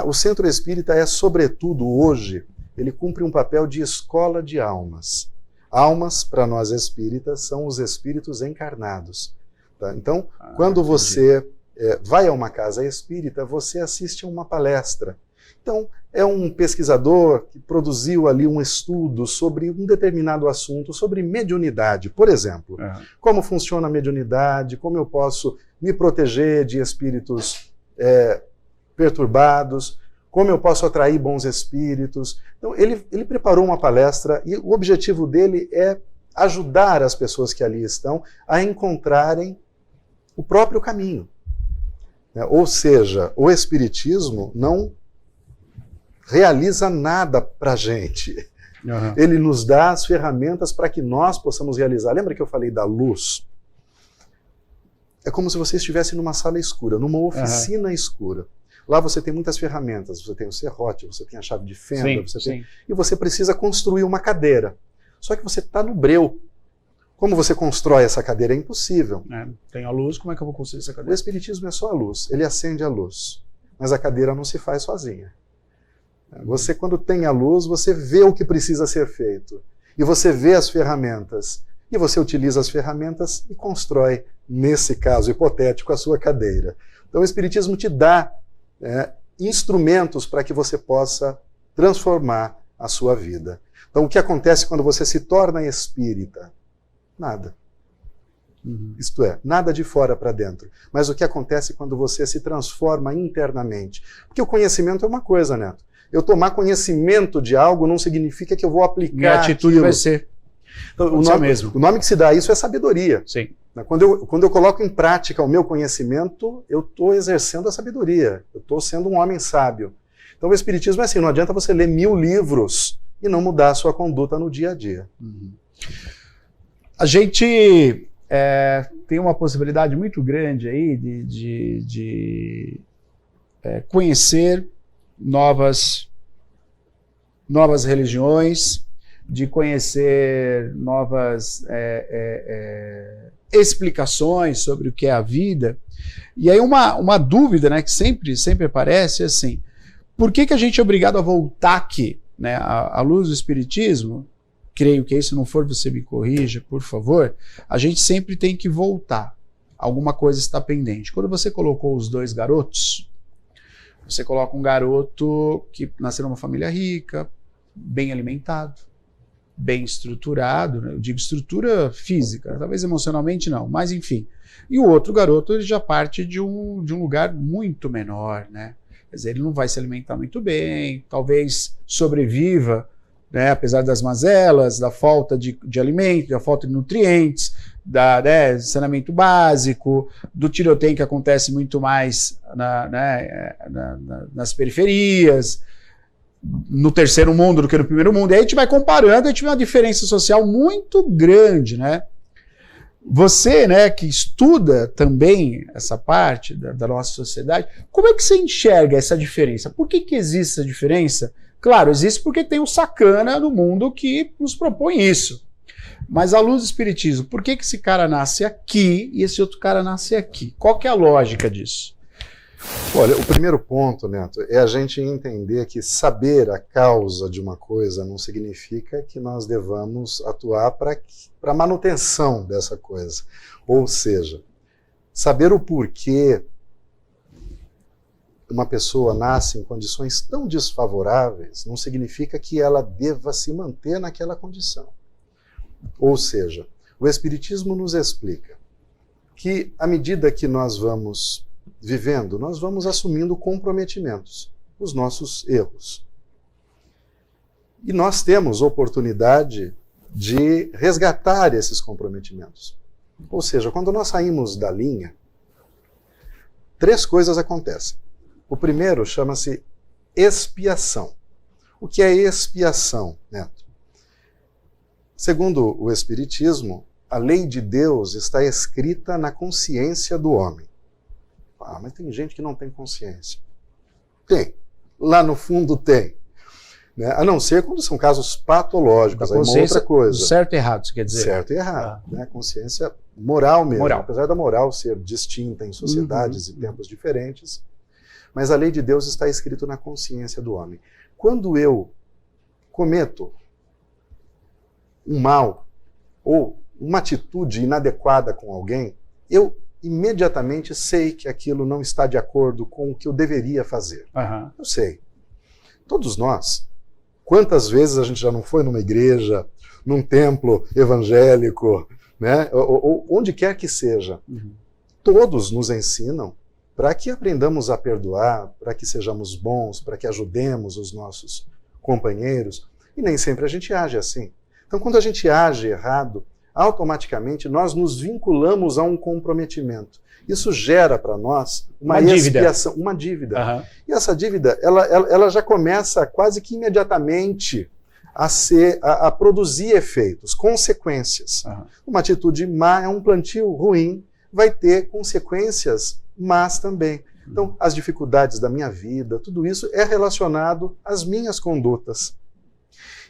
O centro espírita é, sobretudo hoje, ele cumpre um papel de escola de almas. Almas, para nós espíritas, são os espíritos encarnados. Tá? Então, quando você vai a uma casa espírita, você assiste a uma palestra. Então, é um pesquisador que produziu ali um estudo sobre um determinado assunto, sobre mediunidade, por exemplo. Como funciona a mediunidade, como eu posso me proteger de espíritos perturbados, como eu posso atrair bons espíritos. Então, ele preparou uma palestra e o objetivo dele é ajudar as pessoas que ali estão a encontrarem o próprio caminho. Ou seja, o espiritismo não realiza nada para a gente. Ele nos dá as ferramentas para que nós possamos realizar. Lembra que eu falei da luz? É como se você estivesse numa sala escura, numa oficina escura. Lá você tem muitas ferramentas, você tem o serrote, você tem a chave de fenda, e você precisa construir uma cadeira. Só que você está no breu. Como você constrói essa cadeira? É impossível. Tem a luz, como é que eu vou construir essa cadeira? O espiritismo é só a luz, ele acende a luz. Mas a cadeira não se faz sozinha. Você, quando tem a luz, você vê o que precisa ser feito. E você vê as ferramentas. E você utiliza as ferramentas e constrói, nesse caso hipotético, a sua cadeira. Então o espiritismo te dá instrumentos para que você possa transformar a sua vida. Então o que acontece quando você se torna espírita? Nada. Isto é, nada de fora para dentro. Mas o que acontece quando você se transforma internamente? Porque o conhecimento é uma coisa, Neto. Eu tomar conhecimento de algo não significa que eu vou aplicar minha atitude aquilo. Vai ser então, o nome que se dá a isso é sabedoria. Sim. Quando eu coloco em prática o meu conhecimento, eu estou exercendo a sabedoria. Eu estou sendo um homem sábio. Então o espiritismo é assim, não adianta você ler 1000 livros e não mudar a sua conduta no dia a dia. A gente tem uma possibilidade muito grande aí de conhecer novas religiões, de conhecer novas explicações sobre o que é a vida. E aí uma dúvida, né, que sempre aparece é assim, por que a gente é obrigado a voltar aqui, né, à luz do espiritismo? Creio que se não for, você me corrija, por favor. A gente sempre tem que voltar. Alguma coisa está pendente. Quando você colocou os 2 garotos, você coloca um garoto que nasceu numa família rica, bem alimentado, bem estruturado, né? Eu digo estrutura física, talvez emocionalmente não, mas enfim. E o outro garoto ele já parte de um lugar muito menor, né? Quer dizer, ele não vai se alimentar muito bem, talvez sobreviva, né, apesar das mazelas, da falta de alimento, da falta de nutrientes, do saneamento básico, do tiroteio que acontece muito mais nas periferias. no terceiro mundo do que no primeiro mundo. E aí a gente vai comparando, a gente vê uma diferença social muito grande, né? Você, né, que estuda também essa parte da nossa sociedade, como é que você enxerga essa diferença? Por que existe essa diferença? Claro, existe porque tem um sacana no mundo que nos propõe isso. Mas à luz do espiritismo, por que esse cara nasce aqui e esse outro cara nasce aqui? Qual que é a lógica disso? Olha, o primeiro ponto, Neto, é a gente entender que saber a causa de uma coisa não significa que nós devamos atuar para a manutenção dessa coisa. Ou seja, saber o porquê uma pessoa nasce em condições tão desfavoráveis não significa que ela deva se manter naquela condição. Ou seja, o Espiritismo nos explica que, à medida que nós vamos vivendo, nós vamos assumindo comprometimentos, os nossos erros. E nós temos oportunidade de resgatar esses comprometimentos. Ou seja, quando nós saímos da linha, 3 coisas acontecem. O primeiro chama-se expiação. O que é expiação, Neto? Segundo o Espiritismo, a lei de Deus está escrita na consciência do homem. Ah, mas tem gente que não tem consciência. Tem. Lá no fundo tem. Né? A não ser quando são casos patológicos, aí é uma outra coisa. Certo e errado, você quer dizer? Certo e errado. Né? Consciência moral mesmo. Moral. Apesar da moral ser distinta em sociedades e tempos diferentes, mas a lei de Deus está escrita na consciência do homem. Quando eu cometo um mal ou uma atitude inadequada com alguém, eu imediatamente sei que aquilo não está de acordo com o que eu deveria fazer. Uhum. Eu sei. Todos nós. Quantas vezes a gente já não foi numa igreja, num templo evangélico, né? ou onde quer que seja. Uhum. Todos nos ensinam para que aprendamos a perdoar, para que sejamos bons, para que ajudemos os nossos companheiros. E nem sempre a gente age assim. Então, quando a gente age errado, automaticamente nós nos vinculamos a um comprometimento. Isso gera para nós uma expiação, uma dívida. Uhum. E essa dívida, ela já começa quase que imediatamente a produzir efeitos, consequências. Uhum. Uma atitude má, um plantio ruim, vai ter consequências más também. Então, as dificuldades da minha vida, tudo isso é relacionado às minhas condutas.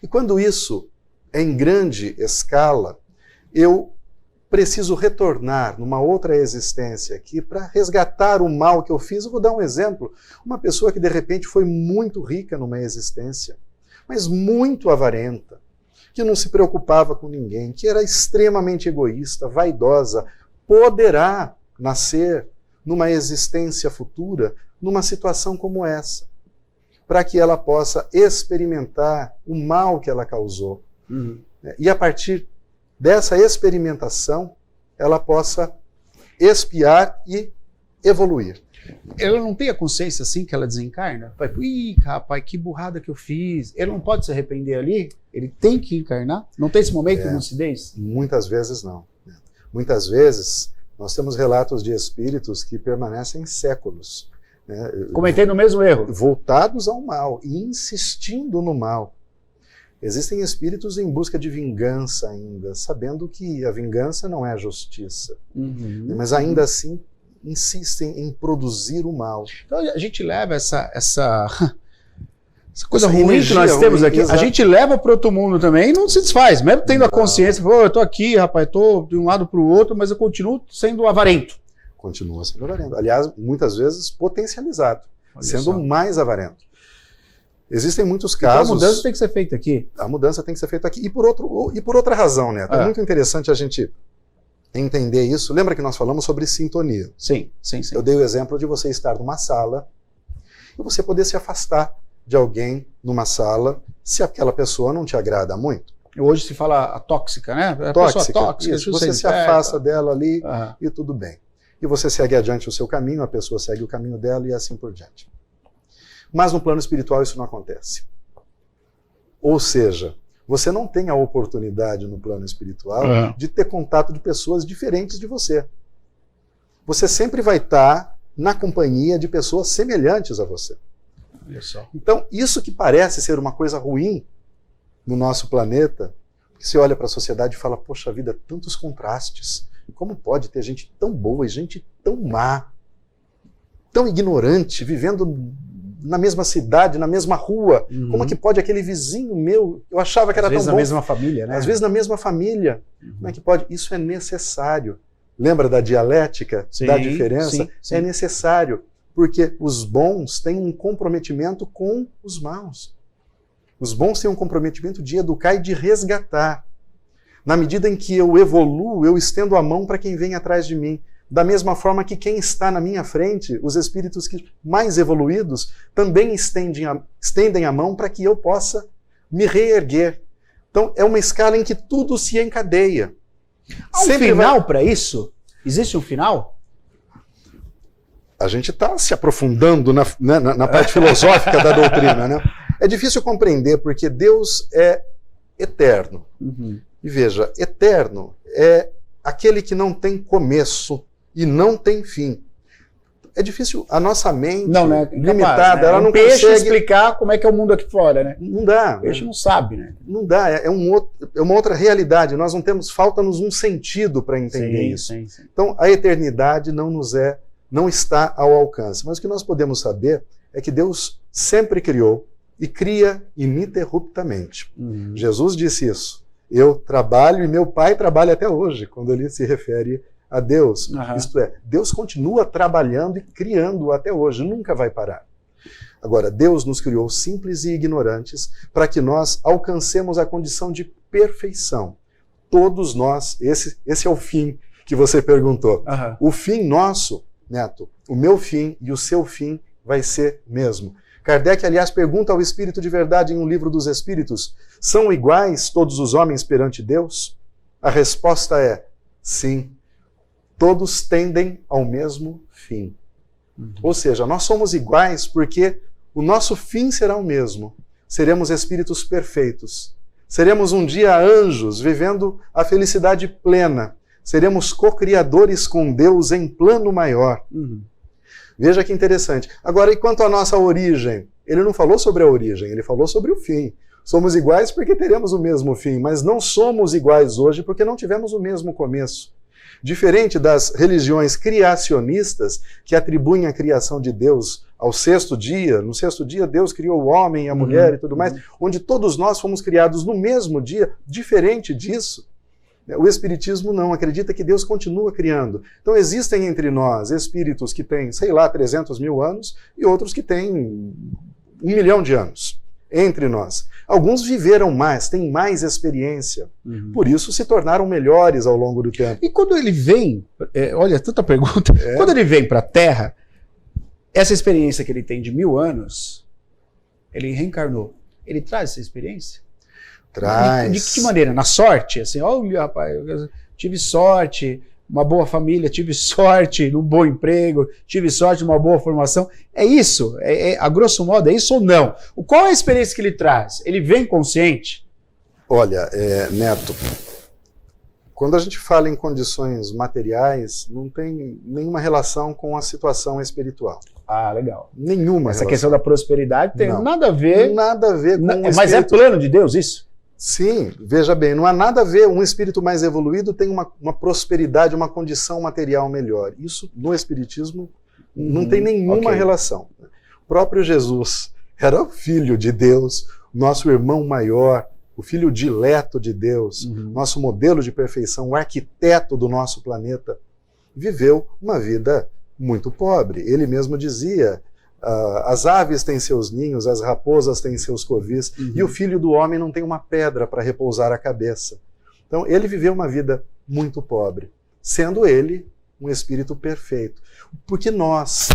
E quando isso é em grande escala, eu preciso retornar numa outra existência aqui para resgatar o mal que eu fiz. Eu vou dar um exemplo. Uma pessoa que de repente foi muito rica numa existência, mas muito avarenta, que não se preocupava com ninguém, que era extremamente egoísta, vaidosa, poderá nascer numa existência futura, numa situação como essa, para que ela possa experimentar o mal que ela causou. Uhum. E a partir dessa experimentação, ela possa expiar e evoluir. Ela não tem a consciência assim que ela desencarna? Vai, ih, rapaz, que burrada que eu fiz. Ele não pode se arrepender ali? Ele tem que encarnar? Não tem esse momento de lucidez? Muitas vezes não. Muitas vezes nós temos relatos de espíritos que permanecem séculos, né, cometendo o mesmo erro, voltados ao mal e insistindo no mal. Existem espíritos em busca de vingança ainda, sabendo que a vingança não é justiça, mas ainda assim insistem em produzir o mal. Então a gente leva essa coisa ruim que nós temos aqui, a gente leva para outro mundo também e não se desfaz, mesmo tendo a consciência, eu estou aqui, rapaz, estou de um lado para o outro, mas eu continuo sendo avarento. Continua sendo avarento. Aliás, muitas vezes potencializado, sendo mais avarento. Existem muitos casos... Então a mudança tem que ser feita aqui. A mudança tem que ser feita aqui. E por outra razão, Neto. É muito interessante a gente entender isso. Lembra que nós falamos sobre sintonia? Sim. Eu dei o exemplo de você estar numa sala e você poder se afastar de alguém numa sala se aquela pessoa não te agrada muito. Hoje se fala a tóxica, né? A tóxica, pessoa tóxica. Isso, você se afasta dela ali e tudo bem. E você segue adiante o seu caminho, a pessoa segue o caminho dela e assim por diante. Mas no plano espiritual isso não acontece. Ou seja, você não tem a oportunidade no plano espiritual de ter contato de pessoas diferentes de você. Você sempre vai estar na companhia de pessoas semelhantes a você. Olha só. Então, isso que parece ser uma coisa ruim no nosso planeta, você olha para a sociedade e fala, poxa vida, tantos contrastes. Como pode ter gente tão boa e gente tão má, tão ignorante, vivendo na mesma cidade, na mesma rua? Como é que pode aquele vizinho meu, eu achava que era tão bom. Às vezes na mesma família, né? Às vezes na mesma família. Como é que pode? Isso é necessário. Lembra da dialética, da diferença? Sim. É necessário, porque os bons têm um comprometimento com os maus. Os bons têm um comprometimento de educar e de resgatar. Na medida em que eu evoluo, eu estendo a mão para quem vem atrás de mim. Da mesma forma que quem está na minha frente, os espíritos mais evoluídos, também estendem a mão para que eu possa me reerguer. Então, é uma escala em que tudo se encadeia. Há um final para isso? Existe um final? A gente está se aprofundando na parte filosófica da doutrina, né? É difícil compreender porque Deus é eterno. E veja, eterno é aquele que não tem começo e não tem fim. É difícil, a nossa mente limitada, ela não consegue explicar como é que é o mundo aqui fora, né? Não dá. O peixe não sabe, né? Não dá, é uma outra realidade. Nós não temos, falta-nos um sentido para entender isso. Sim. Então, a eternidade não está ao alcance. Mas o que nós podemos saber é que Deus sempre criou e cria ininterruptamente. Jesus disse isso. Eu trabalho e meu Pai trabalha até hoje, quando ele se refere a Deus. Isto é, Deus continua trabalhando e criando até hoje, nunca vai parar. Agora, Deus nos criou simples e ignorantes para que nós alcancemos a condição de perfeição. Todos nós, esse é o fim que você perguntou. O fim nosso, Neto, o meu fim e o seu fim vai ser mesmo. Kardec, aliás, pergunta ao Espírito de Verdade em um livro dos Espíritos, são iguais todos os homens perante Deus? A resposta é sim. Todos tendem ao mesmo fim. Ou seja, nós somos iguais porque o nosso fim será o mesmo. Seremos espíritos perfeitos. Seremos um dia anjos, vivendo a felicidade plena. Seremos co-criadores com Deus em plano maior. Veja que interessante. Agora, e quanto à nossa origem? Ele não falou sobre a origem, ele falou sobre o fim. Somos iguais porque teremos o mesmo fim, mas não somos iguais hoje porque não tivemos o mesmo começo. Diferente das religiões criacionistas que atribuem a criação de Deus ao sexto dia, no sexto dia Deus criou o homem e a mulher e tudo mais, onde todos nós fomos criados no mesmo dia, diferente disso. O Espiritismo não, acredita que Deus continua criando. Então existem entre nós espíritos que têm, 300 mil anos e outros que têm 1 milhão de anos entre nós. Alguns viveram mais, têm mais experiência, por isso se tornaram melhores ao longo do tempo. E quando ele vem, olha, tanta pergunta, quando ele vem para a Terra, essa experiência que ele tem de 1000 anos, ele reencarnou, ele traz essa experiência? Traz. De que maneira? Na sorte? Assim, olha, rapaz, eu tive sorte, uma boa família, tive sorte num bom emprego, tive sorte numa boa formação. É isso? A grosso modo, é isso ou não? Qual é a experiência que ele traz? Ele vem consciente? Olha, Neto, quando a gente fala em condições materiais, não tem nenhuma relação com a situação espiritual. Ah, legal. Nenhuma Essa relação. Questão da prosperidade tem nada a ver... Nada a ver com o espírito. Mas é plano de Deus isso? Sim, veja bem, não há nada a ver, um espírito mais evoluído tem uma prosperidade, uma condição material melhor. Isso no espiritismo não tem nenhuma relação. O próprio Jesus era o filho de Deus, nosso irmão maior, o filho dileto de Deus, nosso modelo de perfeição, o arquiteto do nosso planeta, viveu uma vida muito pobre. Ele mesmo dizia... as aves têm seus ninhos, as raposas têm seus covis, e o filho do homem não tem uma pedra para repousar a cabeça. Então ele viveu uma vida muito pobre, sendo ele um espírito perfeito. Porque nós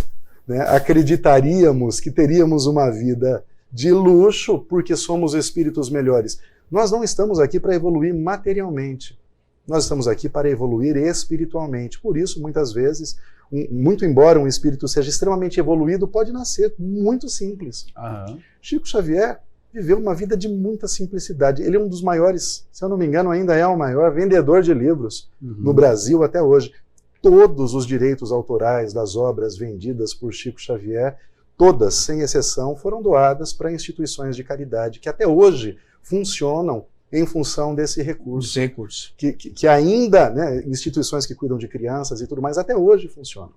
acreditaríamos que teríamos uma vida de luxo porque somos espíritos melhores. Nós não estamos aqui para evoluir materialmente, nós estamos aqui para evoluir espiritualmente. Por isso, muitas vezes, muito embora um espírito seja extremamente evoluído, pode nascer muito simples. Chico Xavier viveu uma vida de muita simplicidade. Ele é um dos maiores, se eu não me engano, ainda é o maior vendedor de livros no Brasil até hoje. Todos os direitos autorais das obras vendidas por Chico Xavier, todas, sem exceção, foram doadas para instituições de caridade que até hoje funcionam em função desse recurso. Que ainda, né, instituições que cuidam de crianças e tudo mais, até hoje funcionam.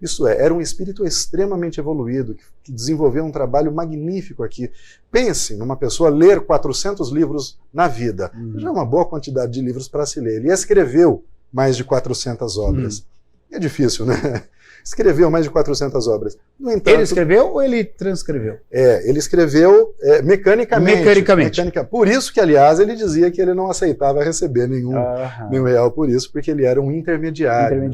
Isso é, era um espírito extremamente evoluído, que desenvolveu um trabalho magnífico aqui. Pense numa pessoa ler 400 livros na vida. Já é uma boa quantidade de livros para se ler. Ele escreveu mais de 400 obras. É difícil, né? Escreveu mais de 400 obras. No entanto, ele escreveu ou ele transcreveu? Ele escreveu mecanicamente. Por isso que, aliás, ele dizia que ele não aceitava receber nenhum real por isso, porque ele era um intermediário.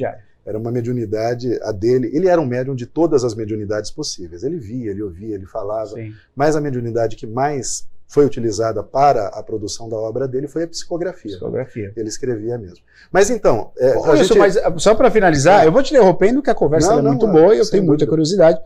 Era uma mediunidade a dele. Ele era um médium de todas as mediunidades possíveis. Ele via, ele ouvia, ele falava. Sim. Mas a mediunidade que mais foi utilizada para a produção da obra dele foi a psicografia. Ele escrevia mesmo. Mas então... mas só para finalizar, eu vou te interrompendo, que a conversa é muito boa e eu tenho muita curiosidade.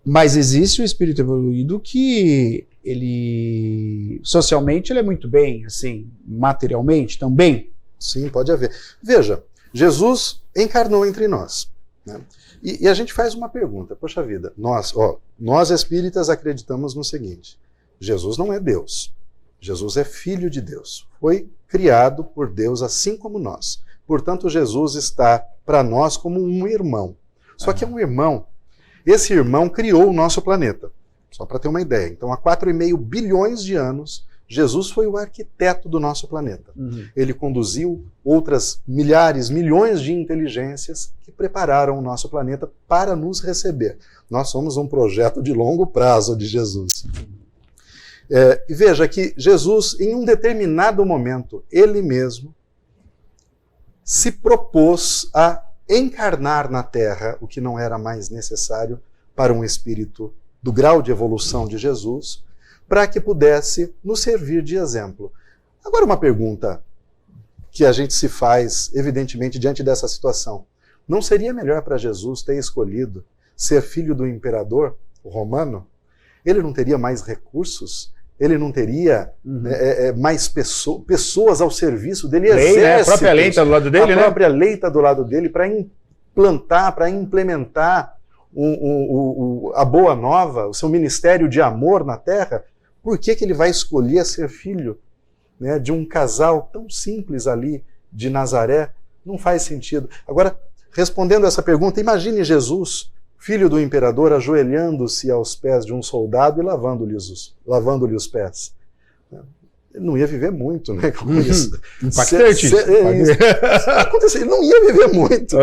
Mas existe o espírito evoluído que ele, socialmente, ele é muito bem, assim, materialmente também? Sim, pode haver. Veja, Jesus encarnou entre nós, né? E a gente faz uma pergunta, poxa vida, nós espíritas acreditamos no seguinte: Jesus não é Deus, Jesus é filho de Deus, foi criado por Deus assim como nós, portanto Jesus está para nós como um irmão, só que é um irmão, esse irmão criou o nosso planeta, só para ter uma ideia. Então há 4,5 bilhões de anos, Jesus foi o arquiteto do nosso planeta. Ele conduziu outras milhares, milhões de inteligências que prepararam o nosso planeta para nos receber. Nós somos um projeto de longo prazo de Jesus. E veja que Jesus, em um determinado momento, ele mesmo se propôs a encarnar na Terra o que não era mais necessário para um espírito do grau de evolução de Jesus, para que pudesse nos servir de exemplo. Agora, uma pergunta que a gente se faz, evidentemente, diante dessa situação. Não seria melhor para Jesus ter escolhido ser filho do imperador romano? Ele não teria mais recursos? Ele não teria mais pessoas ao serviço dele? A própria lei está do lado dele, né? A própria lei está do lado dele para implantar, para implementar a boa nova, o seu ministério de amor na Terra. Por que ele vai escolher ser filho, né, de um casal tão simples ali de Nazaré? Não faz sentido. Agora, respondendo essa pergunta, imagine Jesus, filho do imperador, ajoelhando-se aos pés de um soldado e lavando-lhe os pés. Ele não ia viver muito, né, com isso. Impactante. Ele não ia viver muito.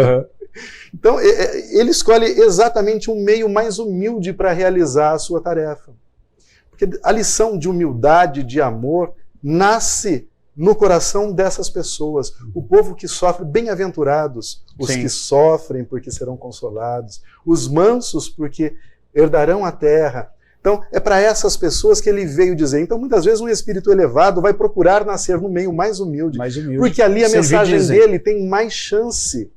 Então, ele escolhe exatamente um meio mais humilde para realizar a sua tarefa. Porque a lição de humildade, de amor, nasce no coração dessas pessoas. O povo que sofre, bem-aventurados, os que sofrem porque serão consolados, os mansos porque herdarão a terra. Então, é para essas pessoas que ele veio dizer. Então, muitas vezes, um espírito elevado vai procurar nascer no meio mais humilde, porque ali a mensagem dele tem mais chance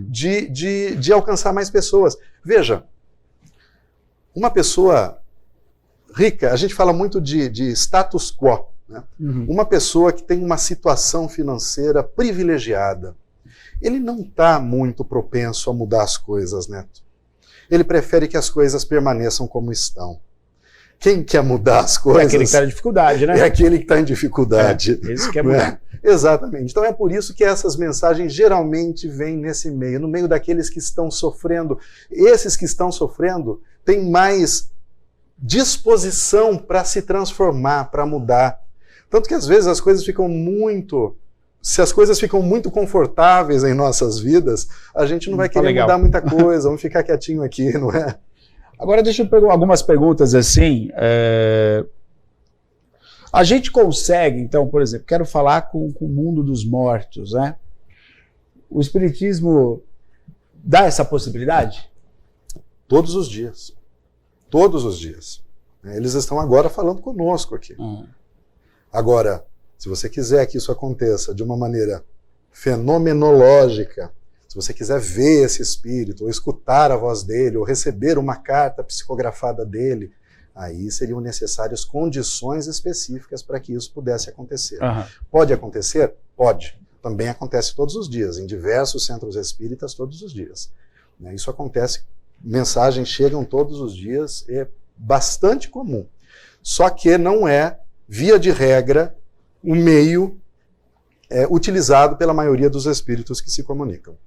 de alcançar mais pessoas. Veja, uma pessoa rica, a gente fala muito de status quo, né? Uma pessoa que tem uma situação financeira privilegiada, ele não está muito propenso a mudar as coisas, Neto. Ele prefere que as coisas permaneçam como estão. Quem quer mudar as coisas... É aquele que está em dificuldade, né? É aquele que está em dificuldade. Esse que quer mudar. Exatamente. Então é por isso que essas mensagens geralmente vêm nesse meio, no meio daqueles que estão sofrendo. Esses que estão sofrendo têm mais disposição para se transformar, para mudar. Tanto que às vezes as coisas ficam muito... Se as coisas ficam muito confortáveis em nossas vidas, a gente não vai querer mudar muita coisa, vamos ficar quietinho aqui, não é? Agora deixa eu pegar algumas perguntas assim. A gente consegue, então, por exemplo, quero falar com o mundo dos mortos, né? O Espiritismo dá essa possibilidade? Todos os dias. Todos os dias. Eles estão agora falando conosco aqui. Agora, se você quiser que isso aconteça de uma maneira fenomenológica, se você quiser ver esse espírito, ou escutar a voz dele, ou receber uma carta psicografada dele, aí seriam necessárias condições específicas para que isso pudesse acontecer. Pode acontecer? Pode. Também acontece todos os dias, em diversos centros espíritas, todos os dias. Isso acontece mensagens chegam todos os dias, é bastante comum. Só que não é, via de regra, o meio utilizado pela maioria dos espíritos que se comunicam.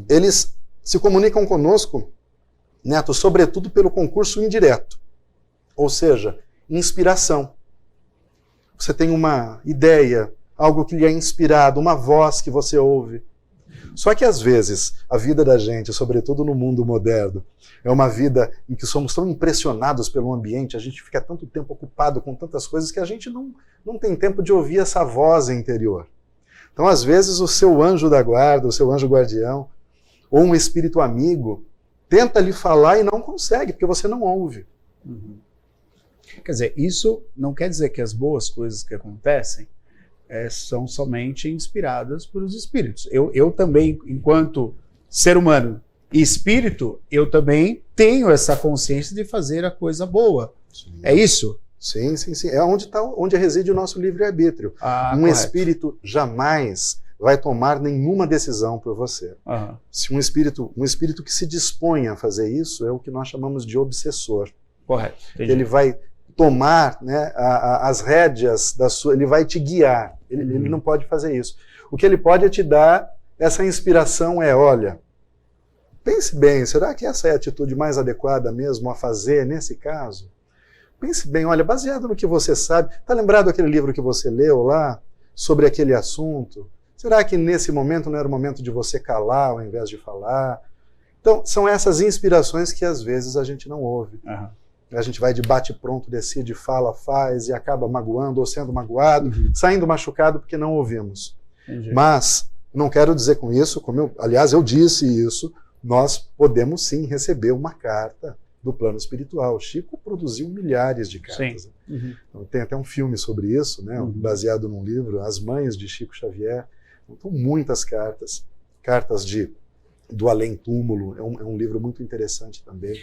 Eles se comunicam conosco, Neto, sobretudo pelo concurso indireto, ou seja, inspiração. Você tem uma ideia, algo que lhe é inspirado, uma voz que você ouve. Só que às vezes a vida da gente, sobretudo no mundo moderno, é uma vida em que somos tão impressionados pelo ambiente, a gente fica tanto tempo ocupado com tantas coisas que a gente não tem tempo de ouvir essa voz interior. Então, às vezes, o seu anjo da guarda, o seu anjo guardião, ou um espírito amigo, tenta lhe falar e não consegue, porque você não ouve. Quer dizer, isso não quer dizer que as boas coisas que acontecem são somente inspiradas pelos espíritos. Eu também, enquanto ser humano e espírito, eu também tenho essa consciência de fazer a coisa boa. Sim. É isso? Sim. É onde reside o nosso livre-arbítrio. Um espírito jamais vai tomar nenhuma decisão por você. Se um espírito que se dispõe a fazer isso é o que nós chamamos de obsessor. Correto. Entendi. Ele vai tomar, né, as rédeas da sua, ele vai te guiar. Ele não pode fazer isso. O que ele pode é te dar essa inspiração, olha, pense bem, será que essa é a atitude mais adequada mesmo a fazer nesse caso? Pense bem, olha, baseado no que você sabe, está lembrado aquele livro que você leu lá, sobre aquele assunto? Será que nesse momento não era o momento de você calar ao invés de falar? Então, são essas inspirações que às vezes a gente não ouve. A gente vai de bate-pronto, decide, fala, faz e acaba magoando ou sendo magoado, saindo machucado porque não ouvimos. Entendi. Mas não quero dizer com isso, aliás, eu disse isso, nós podemos sim receber uma carta do plano espiritual. Chico produziu milhares de cartas. Então, tem até um filme sobre isso, né, baseado num livro, As Mães de Chico Xavier. Então, muitas cartas do além-túmulo, é um livro muito interessante também.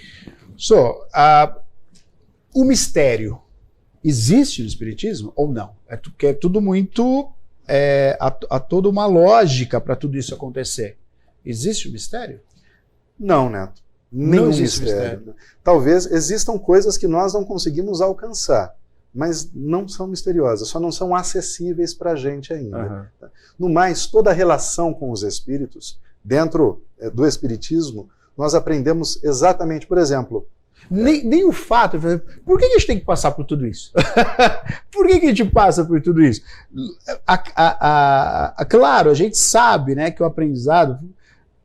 O mistério existe no Espiritismo ou não? Porque é tudo muito... há toda uma lógica para tudo isso acontecer. Existe o mistério? Não, Neto. Nenhum mistério. Talvez existam coisas que nós não conseguimos alcançar, mas não são misteriosas, só não são acessíveis para a gente ainda. No mais, toda a relação com os espíritos, dentro do Espiritismo, nós aprendemos exatamente, por exemplo... Nem o fato, por que a gente tem que passar por tudo isso? Por que a gente passa por tudo isso? Claro, a gente sabe, né, que o aprendizado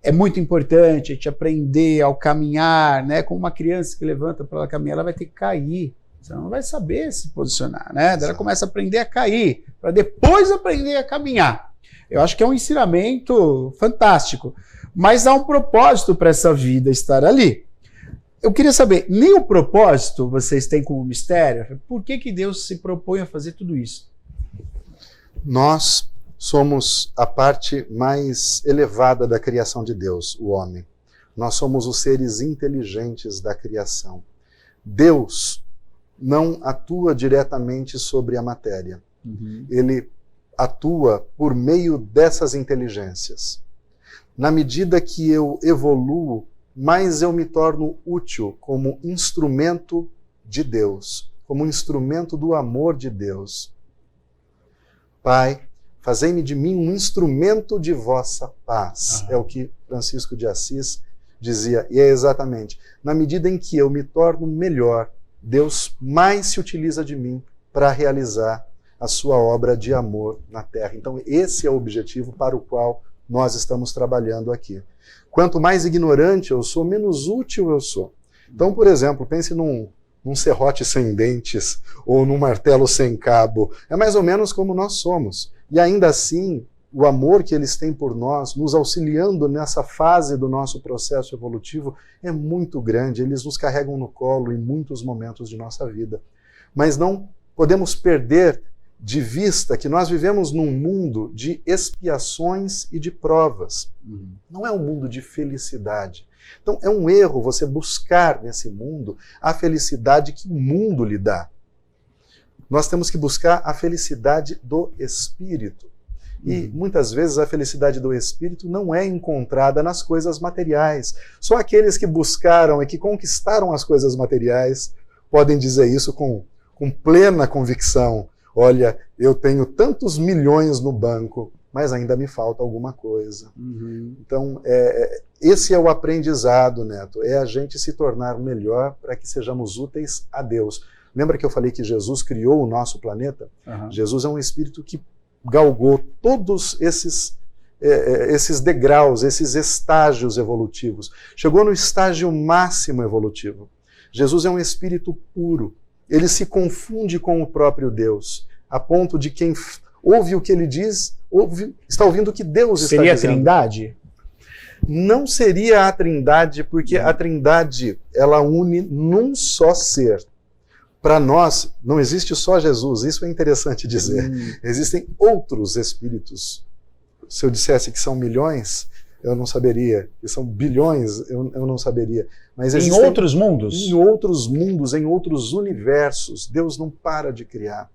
é muito importante, a gente aprender ao caminhar, né, como uma criança que levanta para ela caminhar, ela vai ter que cair, você não vai saber se posicionar, né? Ela começa a aprender a cair, para depois aprender a caminhar. Eu acho que é um ensinamento fantástico, mas há um propósito para essa vida estar ali. Eu queria saber, nem o propósito vocês têm como mistério? Por que Deus se propõe a fazer tudo isso? Nós somos a parte mais elevada da criação de Deus, o homem. Nós somos os seres inteligentes da criação. Deus não atua diretamente sobre a matéria. Ele atua por meio dessas inteligências. Na medida que eu evoluo, mais eu me torno útil como instrumento de Deus, como instrumento do amor de Deus. Pai, fazei-me de mim um instrumento de vossa paz. É o que Francisco de Assis dizia, e é exatamente. Na medida em que eu me torno melhor, Deus mais se utiliza de mim para realizar a sua obra de amor na Terra. Então esse é o objetivo para o qual nós estamos trabalhando aqui. Quanto mais ignorante eu sou, menos útil eu sou. Então, por exemplo, pense num serrote sem dentes ou num martelo sem cabo. É mais ou menos como nós somos. E ainda assim, o amor que eles têm por nós, nos auxiliando nessa fase do nosso processo evolutivo, é muito grande. Eles nos carregam no colo em muitos momentos de nossa vida. Mas não podemos perder de vista que nós vivemos num mundo de expiações e de provas. Não é um mundo de felicidade. Então é um erro você buscar nesse mundo a felicidade que o mundo lhe dá. Nós temos que buscar a felicidade do espírito. E muitas vezes a felicidade do espírito não é encontrada nas coisas materiais. Só aqueles que buscaram e que conquistaram as coisas materiais podem dizer isso com plena convicção. Olha, eu tenho tantos milhões no banco, mas ainda me falta alguma coisa. Então, esse é o aprendizado, Neto, é a gente se tornar melhor para que sejamos úteis a Deus. Lembra que eu falei que Jesus criou o nosso planeta? Jesus é um espírito que galgou todos esses degraus, esses estágios evolutivos. Chegou no estágio máximo evolutivo. Jesus é um espírito puro. Ele se confunde com o próprio Deus, a ponto de quem ouve o que ele diz, está ouvindo o que Deus está dizendo. Seria a Trindade? Não seria a Trindade, porque a Trindade, ela une num só ser. Para nós, não existe só Jesus, isso é interessante dizer. Existem outros espíritos. Se eu dissesse que são milhões, eu não saberia. Que são bilhões, eu não saberia. Mas em outros mundos? Em outros mundos, em outros universos. Deus não para de criar.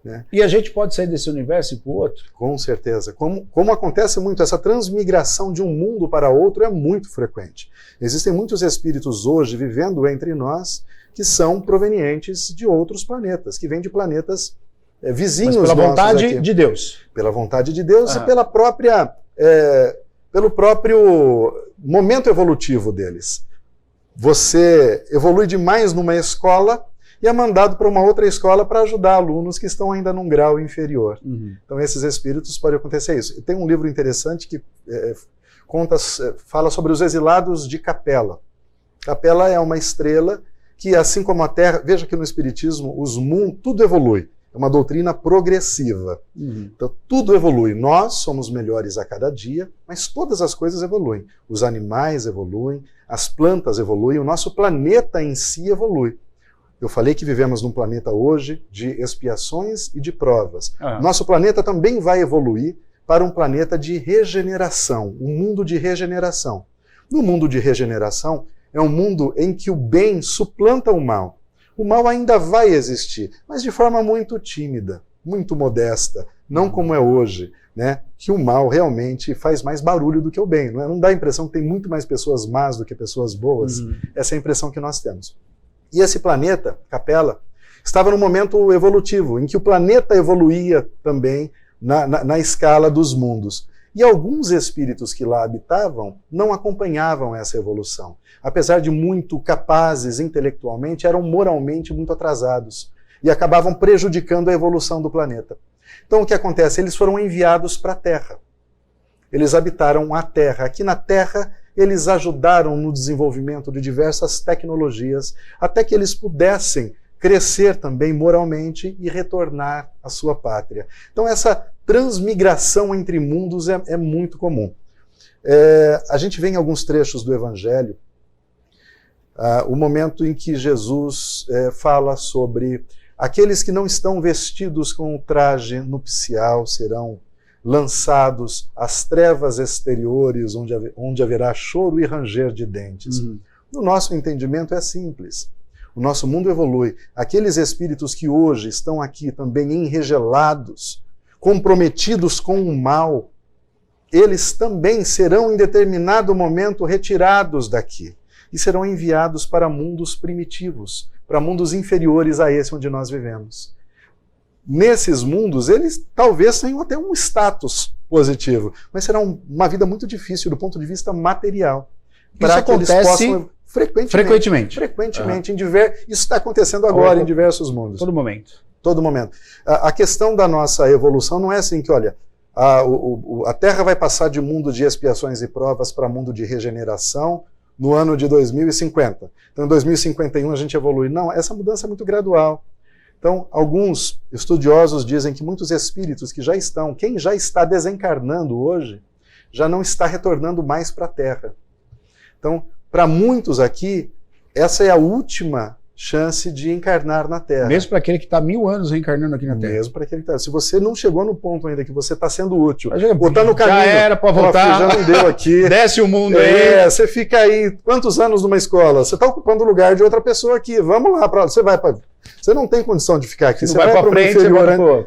Né? E a gente pode sair desse universo e para o outro? Com certeza. Como acontece muito, essa transmigração de um mundo para outro é muito frequente. Existem muitos espíritos hoje vivendo entre nós que são provenientes de outros planetas, que vêm de planetas vizinhos nossos. Pela vontade de Deus. Pela vontade de Deus e pela própria, pelo próprio momento evolutivo deles. Você evolui demais numa escola e é mandado para uma outra escola para ajudar alunos que estão ainda num grau inferior. Então, esses espíritos pode acontecer isso. Tem um livro interessante que fala sobre os exilados de Capela. Capela é uma estrela que, assim como a Terra, veja que no Espiritismo tudo evolui. É uma doutrina progressiva. Então, tudo evolui. Nós somos melhores a cada dia, mas todas as coisas evoluem. Os animais evoluem, as plantas evoluem, o nosso planeta em si evolui. Eu falei que vivemos num planeta hoje de expiações e de provas. Nosso planeta também vai evoluir para um planeta de regeneração, um mundo de regeneração. No mundo de regeneração, é um mundo em que o bem suplanta o mal. O mal ainda vai existir, mas de forma muito tímida, muito modesta, não como é hoje, né? Que o mal realmente faz mais barulho do que o bem. Não dá a impressão que tem muito mais pessoas más do que pessoas boas. Essa é a impressão que nós temos. E esse planeta, Capela, estava num momento evolutivo, em que o planeta evoluía também na escala dos mundos. E alguns espíritos que lá habitavam não acompanhavam essa evolução. Apesar de muito capazes intelectualmente, eram moralmente muito atrasados e acabavam prejudicando a evolução do planeta. Então o que acontece? Eles foram enviados para a Terra. Eles habitaram a Terra. Aqui na Terra, eles ajudaram no desenvolvimento de diversas tecnologias, até que eles pudessem crescer também moralmente e retornar à sua pátria. Então essa transmigração entre mundos é muito comum. A gente vê em alguns trechos do Evangelho o momento em que Jesus fala sobre aqueles que não estão vestidos com o traje nupcial serão lançados às trevas exteriores, onde haverá choro e ranger de dentes. No nosso entendimento é simples. O nosso mundo evolui. Aqueles espíritos que hoje estão aqui também enregelados, comprometidos com o mal, eles também serão em determinado momento retirados daqui e serão enviados para mundos primitivos, para mundos inferiores a esse onde nós vivemos. Nesses mundos, eles talvez tenham até um status positivo, mas será uma vida muito difícil do ponto de vista material. Isso acontece frequentemente. Isso está acontecendo agora em diversos mundos. Todo momento. Todo momento. A questão da nossa evolução não é assim que, olha, a Terra vai passar de mundo de expiações e provas para mundo de regeneração no ano de 2050. Então, em 2051 a gente evolui. Não, essa mudança é muito gradual. Então, alguns estudiosos dizem que muitos espíritos que já estão, quem já está desencarnando hoje, já não está retornando mais para a Terra. Então, para muitos aqui, essa é a última chance de encarnar na Terra. Mesmo para aquele que está 1000 anos reencarnando aqui na Terra. Mesmo para aquele que está. Se você não chegou no ponto ainda que você está sendo útil, ou está no caminho. Já era para voltar. Já não deu aqui. Desce o mundo aí. Você fica aí, quantos anos numa escola? Você está ocupando o lugar de outra pessoa aqui. Vamos lá, você vai para... Você não tem condição de ficar aqui. Você vai para frente,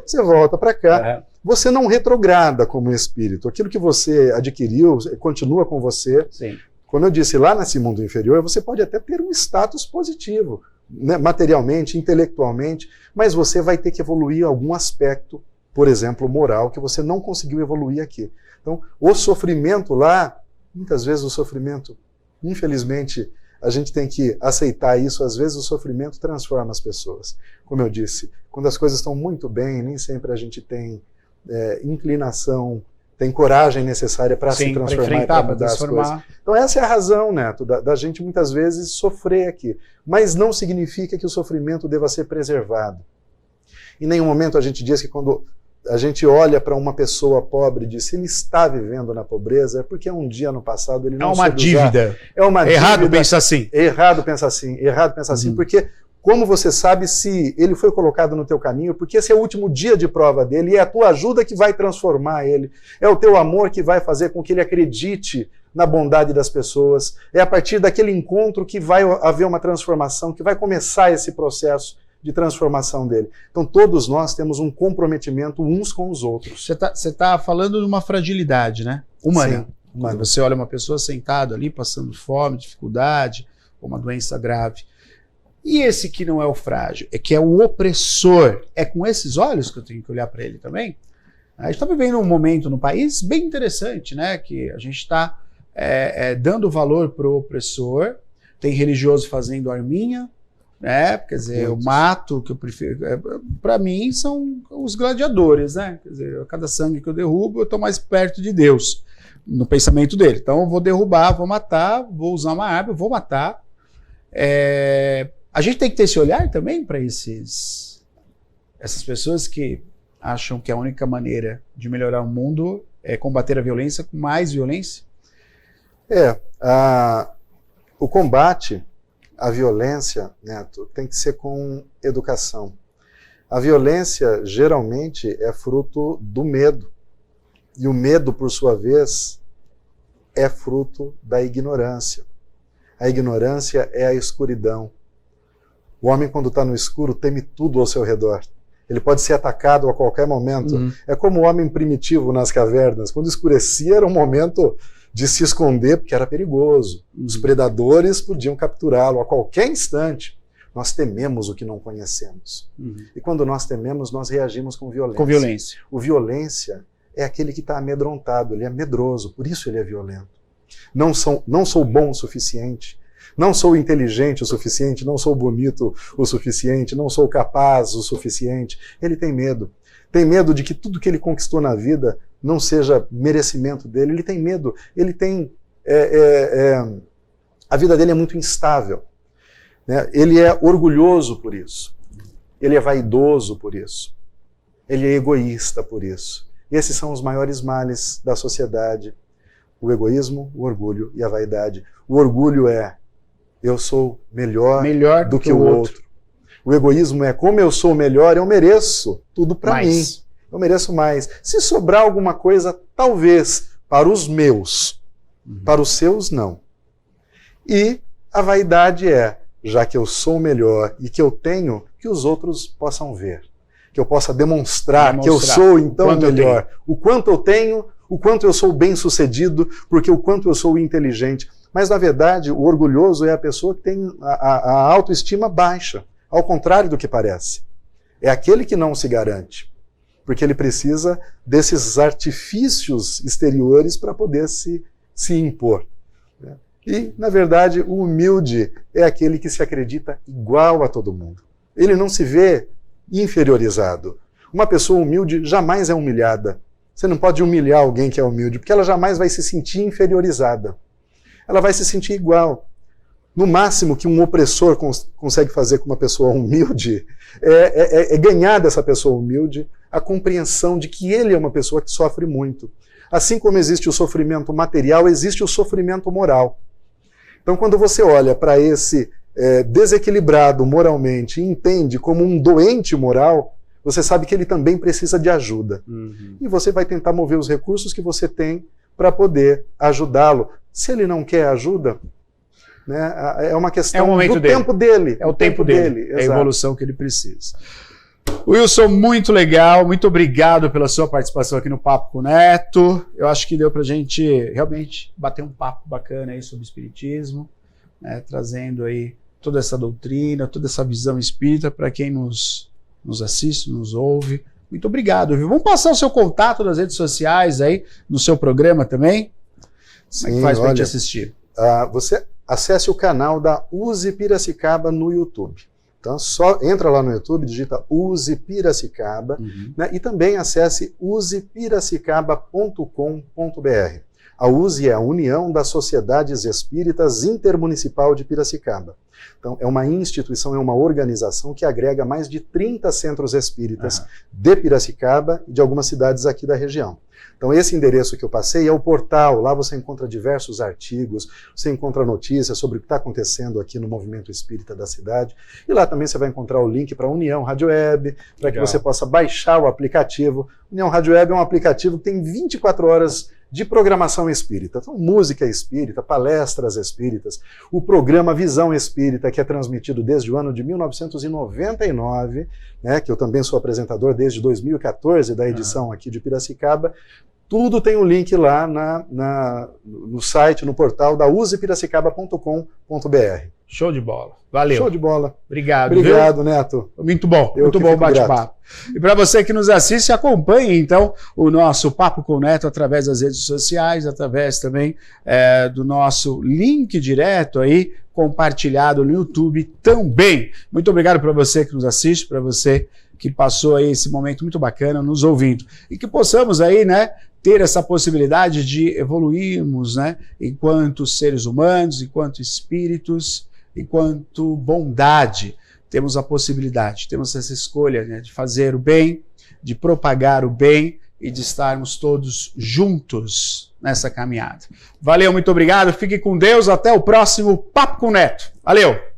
você volta para cá. você não retrograda como espírito. Aquilo que você adquiriu continua com você. Sim. Como eu disse, lá nesse mundo inferior, você pode até ter um status positivo, né, materialmente, intelectualmente, mas você vai ter que evoluir algum aspecto, por exemplo, moral, que você não conseguiu evoluir aqui. Então, o sofrimento lá, muitas vezes o sofrimento, infelizmente, a gente tem que aceitar isso, às vezes o sofrimento transforma as pessoas. Como eu disse, quando as coisas estão muito bem, nem sempre a gente tem inclinação, tem coragem necessária para se transformar, para mudar as coisas. Então essa é a razão, Neto, da gente muitas vezes sofrer aqui. Mas não significa que o sofrimento deva ser preservado. Em nenhum momento a gente diz que quando a gente olha para uma pessoa pobre e diz se ele está vivendo na pobreza, é porque um dia no passado ele não soube usar. É uma dívida. Errado pensar assim. Errado pensar assim. Errado pensar assim, porque como você sabe se ele foi colocado no teu caminho? Porque esse é o último dia de prova dele e é a tua ajuda que vai transformar ele. É o teu amor que vai fazer com que ele acredite na bondade das pessoas. É a partir daquele encontro que vai haver uma transformação, que vai começar esse processo de transformação dele. Então todos nós temos um comprometimento uns com os outros. Você tá falando de uma fragilidade, né? Humana. Sim, humana. Você olha uma pessoa sentada ali, passando fome, dificuldade, ou uma doença grave. E esse que não é o frágil, é que é o opressor. É com esses olhos que eu tenho que olhar para ele também? A gente está vivendo um momento no país bem interessante, né? Que a gente está dando valor para o opressor, tem religioso fazendo arminha, né? Quer dizer, o mato, que eu prefiro, para mim, são os gladiadores, né? Quer dizer, a cada sangue que eu derrubo, eu estou mais perto de Deus, no pensamento dele. Então, eu vou derrubar, vou matar, vou usar uma arma, vou matar. A gente tem que ter esse olhar também para essas pessoas que acham que a única maneira de melhorar o mundo é combater a violência com mais violência? O combate à violência, Neto, tem que ser com educação. A violência, geralmente, é fruto do medo. E o medo, por sua vez, é fruto da ignorância. A ignorância é a escuridão. O homem, quando está no escuro, teme tudo ao seu redor. Ele pode ser atacado a qualquer momento. É como o homem primitivo nas cavernas. Quando escurecia, era um momento de se esconder, porque era perigoso. Os predadores podiam capturá-lo a qualquer instante. Nós tememos o que não conhecemos. E quando nós tememos, nós reagimos com violência. Com violência. O violência é aquele que está amedrontado, ele é medroso, por isso ele é violento. Não sou bom o suficiente. Não sou inteligente o suficiente, não sou bonito o suficiente, não sou capaz o suficiente. Ele tem medo. Tem medo de que tudo que ele conquistou na vida não seja merecimento dele. Ele tem medo. Ele tem... a vida dele é muito instável. Né? Ele é orgulhoso por isso. Ele é vaidoso por isso. Ele é egoísta por isso. E esses são os maiores males da sociedade. O egoísmo, o orgulho e a vaidade. O orgulho é eu sou melhor do que o outro. O egoísmo é como eu sou melhor, eu mereço tudo para mim. Eu mereço mais. Se sobrar alguma coisa, talvez, para os meus. Para os seus, não. E a vaidade é, já que eu sou melhor e que eu tenho, que os outros possam ver. Que eu possa demonstrar que eu sou, então, melhor. O quanto eu tenho, o quanto eu sou bem-sucedido, porque o quanto eu sou inteligente. Mas, na verdade, o orgulhoso é a pessoa que tem a autoestima baixa, ao contrário do que parece. É aquele que não se garante, porque ele precisa desses artifícios exteriores para poder se impor. E, na verdade, o humilde é aquele que se acredita igual a todo mundo. Ele não se vê inferiorizado. Uma pessoa humilde jamais é humilhada. Você não pode humilhar alguém que é humilde, porque ela jamais vai se sentir inferiorizada. Ela vai se sentir igual. No máximo que um opressor consegue fazer com uma pessoa humilde é ganhar dessa pessoa humilde a compreensão de que ele é uma pessoa que sofre muito. Assim como existe o sofrimento material, existe o sofrimento moral. Então, quando você olha para esse desequilibrado moralmente e entende como um doente moral, você sabe que ele também precisa de ajuda. E você vai tentar mover os recursos que você tem para poder ajudá-lo. Se ele não quer ajuda, né, é uma questão do tempo dele. É o tempo dele, é a evolução que ele precisa. Wilson, muito legal, muito obrigado pela sua participação aqui no Papo com o Neto. Eu acho que deu pra gente realmente bater um papo bacana aí sobre espiritismo, né, trazendo aí toda essa doutrina, toda essa visão espírita para quem nos assiste, nos ouve. Muito obrigado, viu? Vamos passar o seu contato nas redes sociais aí, no seu programa também? Sim, como é que faz para gente assistir? Você acesse o canal da USE Piracicaba no YouTube. Então, só entra lá no YouTube, digita USE Piracicaba, né, e também acesse usepiracicaba.com.br. A USE é a União das Sociedades Espíritas Intermunicipal de Piracicaba. Então, é uma instituição, é uma organização que agrega mais de 30 centros espíritas de Piracicaba e de algumas cidades aqui da região. Então, esse endereço que eu passei é o portal. Lá você encontra diversos artigos, você encontra notícias sobre o que está acontecendo aqui no movimento espírita da cidade. E lá também você vai encontrar o link para a União Rádio Web, para que você possa baixar o aplicativo. União Rádio Web é um aplicativo que tem 24 horas de programação espírita. Então, música espírita, palestras espíritas, o programa Visão Espírita, que é transmitido desde o ano de 1999, né, que eu também sou apresentador desde 2014 da edição aqui de Piracicaba. Tudo tem um link lá no site, no portal da usepiracicaba.com.br. Show de bola. Valeu. Show de bola. Obrigado. Obrigado, viu? Neto. Muito bom. Muito bom o bate-papo. E para você que nos assiste, acompanhe então o nosso Papo com o Neto através das redes sociais, através também do nosso link direto aí, compartilhado no YouTube também. Muito obrigado para você que nos assiste, para você que passou aí esse momento muito bacana nos ouvindo. E que possamos aí, né, ter essa possibilidade de evoluirmos, né, enquanto seres humanos, enquanto espíritos, enquanto bondade. Temos a possibilidade, temos essa escolha, né, de fazer o bem, de propagar o bem e de estarmos todos juntos nessa caminhada. Valeu, muito obrigado, fique com Deus, até o próximo Papo com o Neto. Valeu!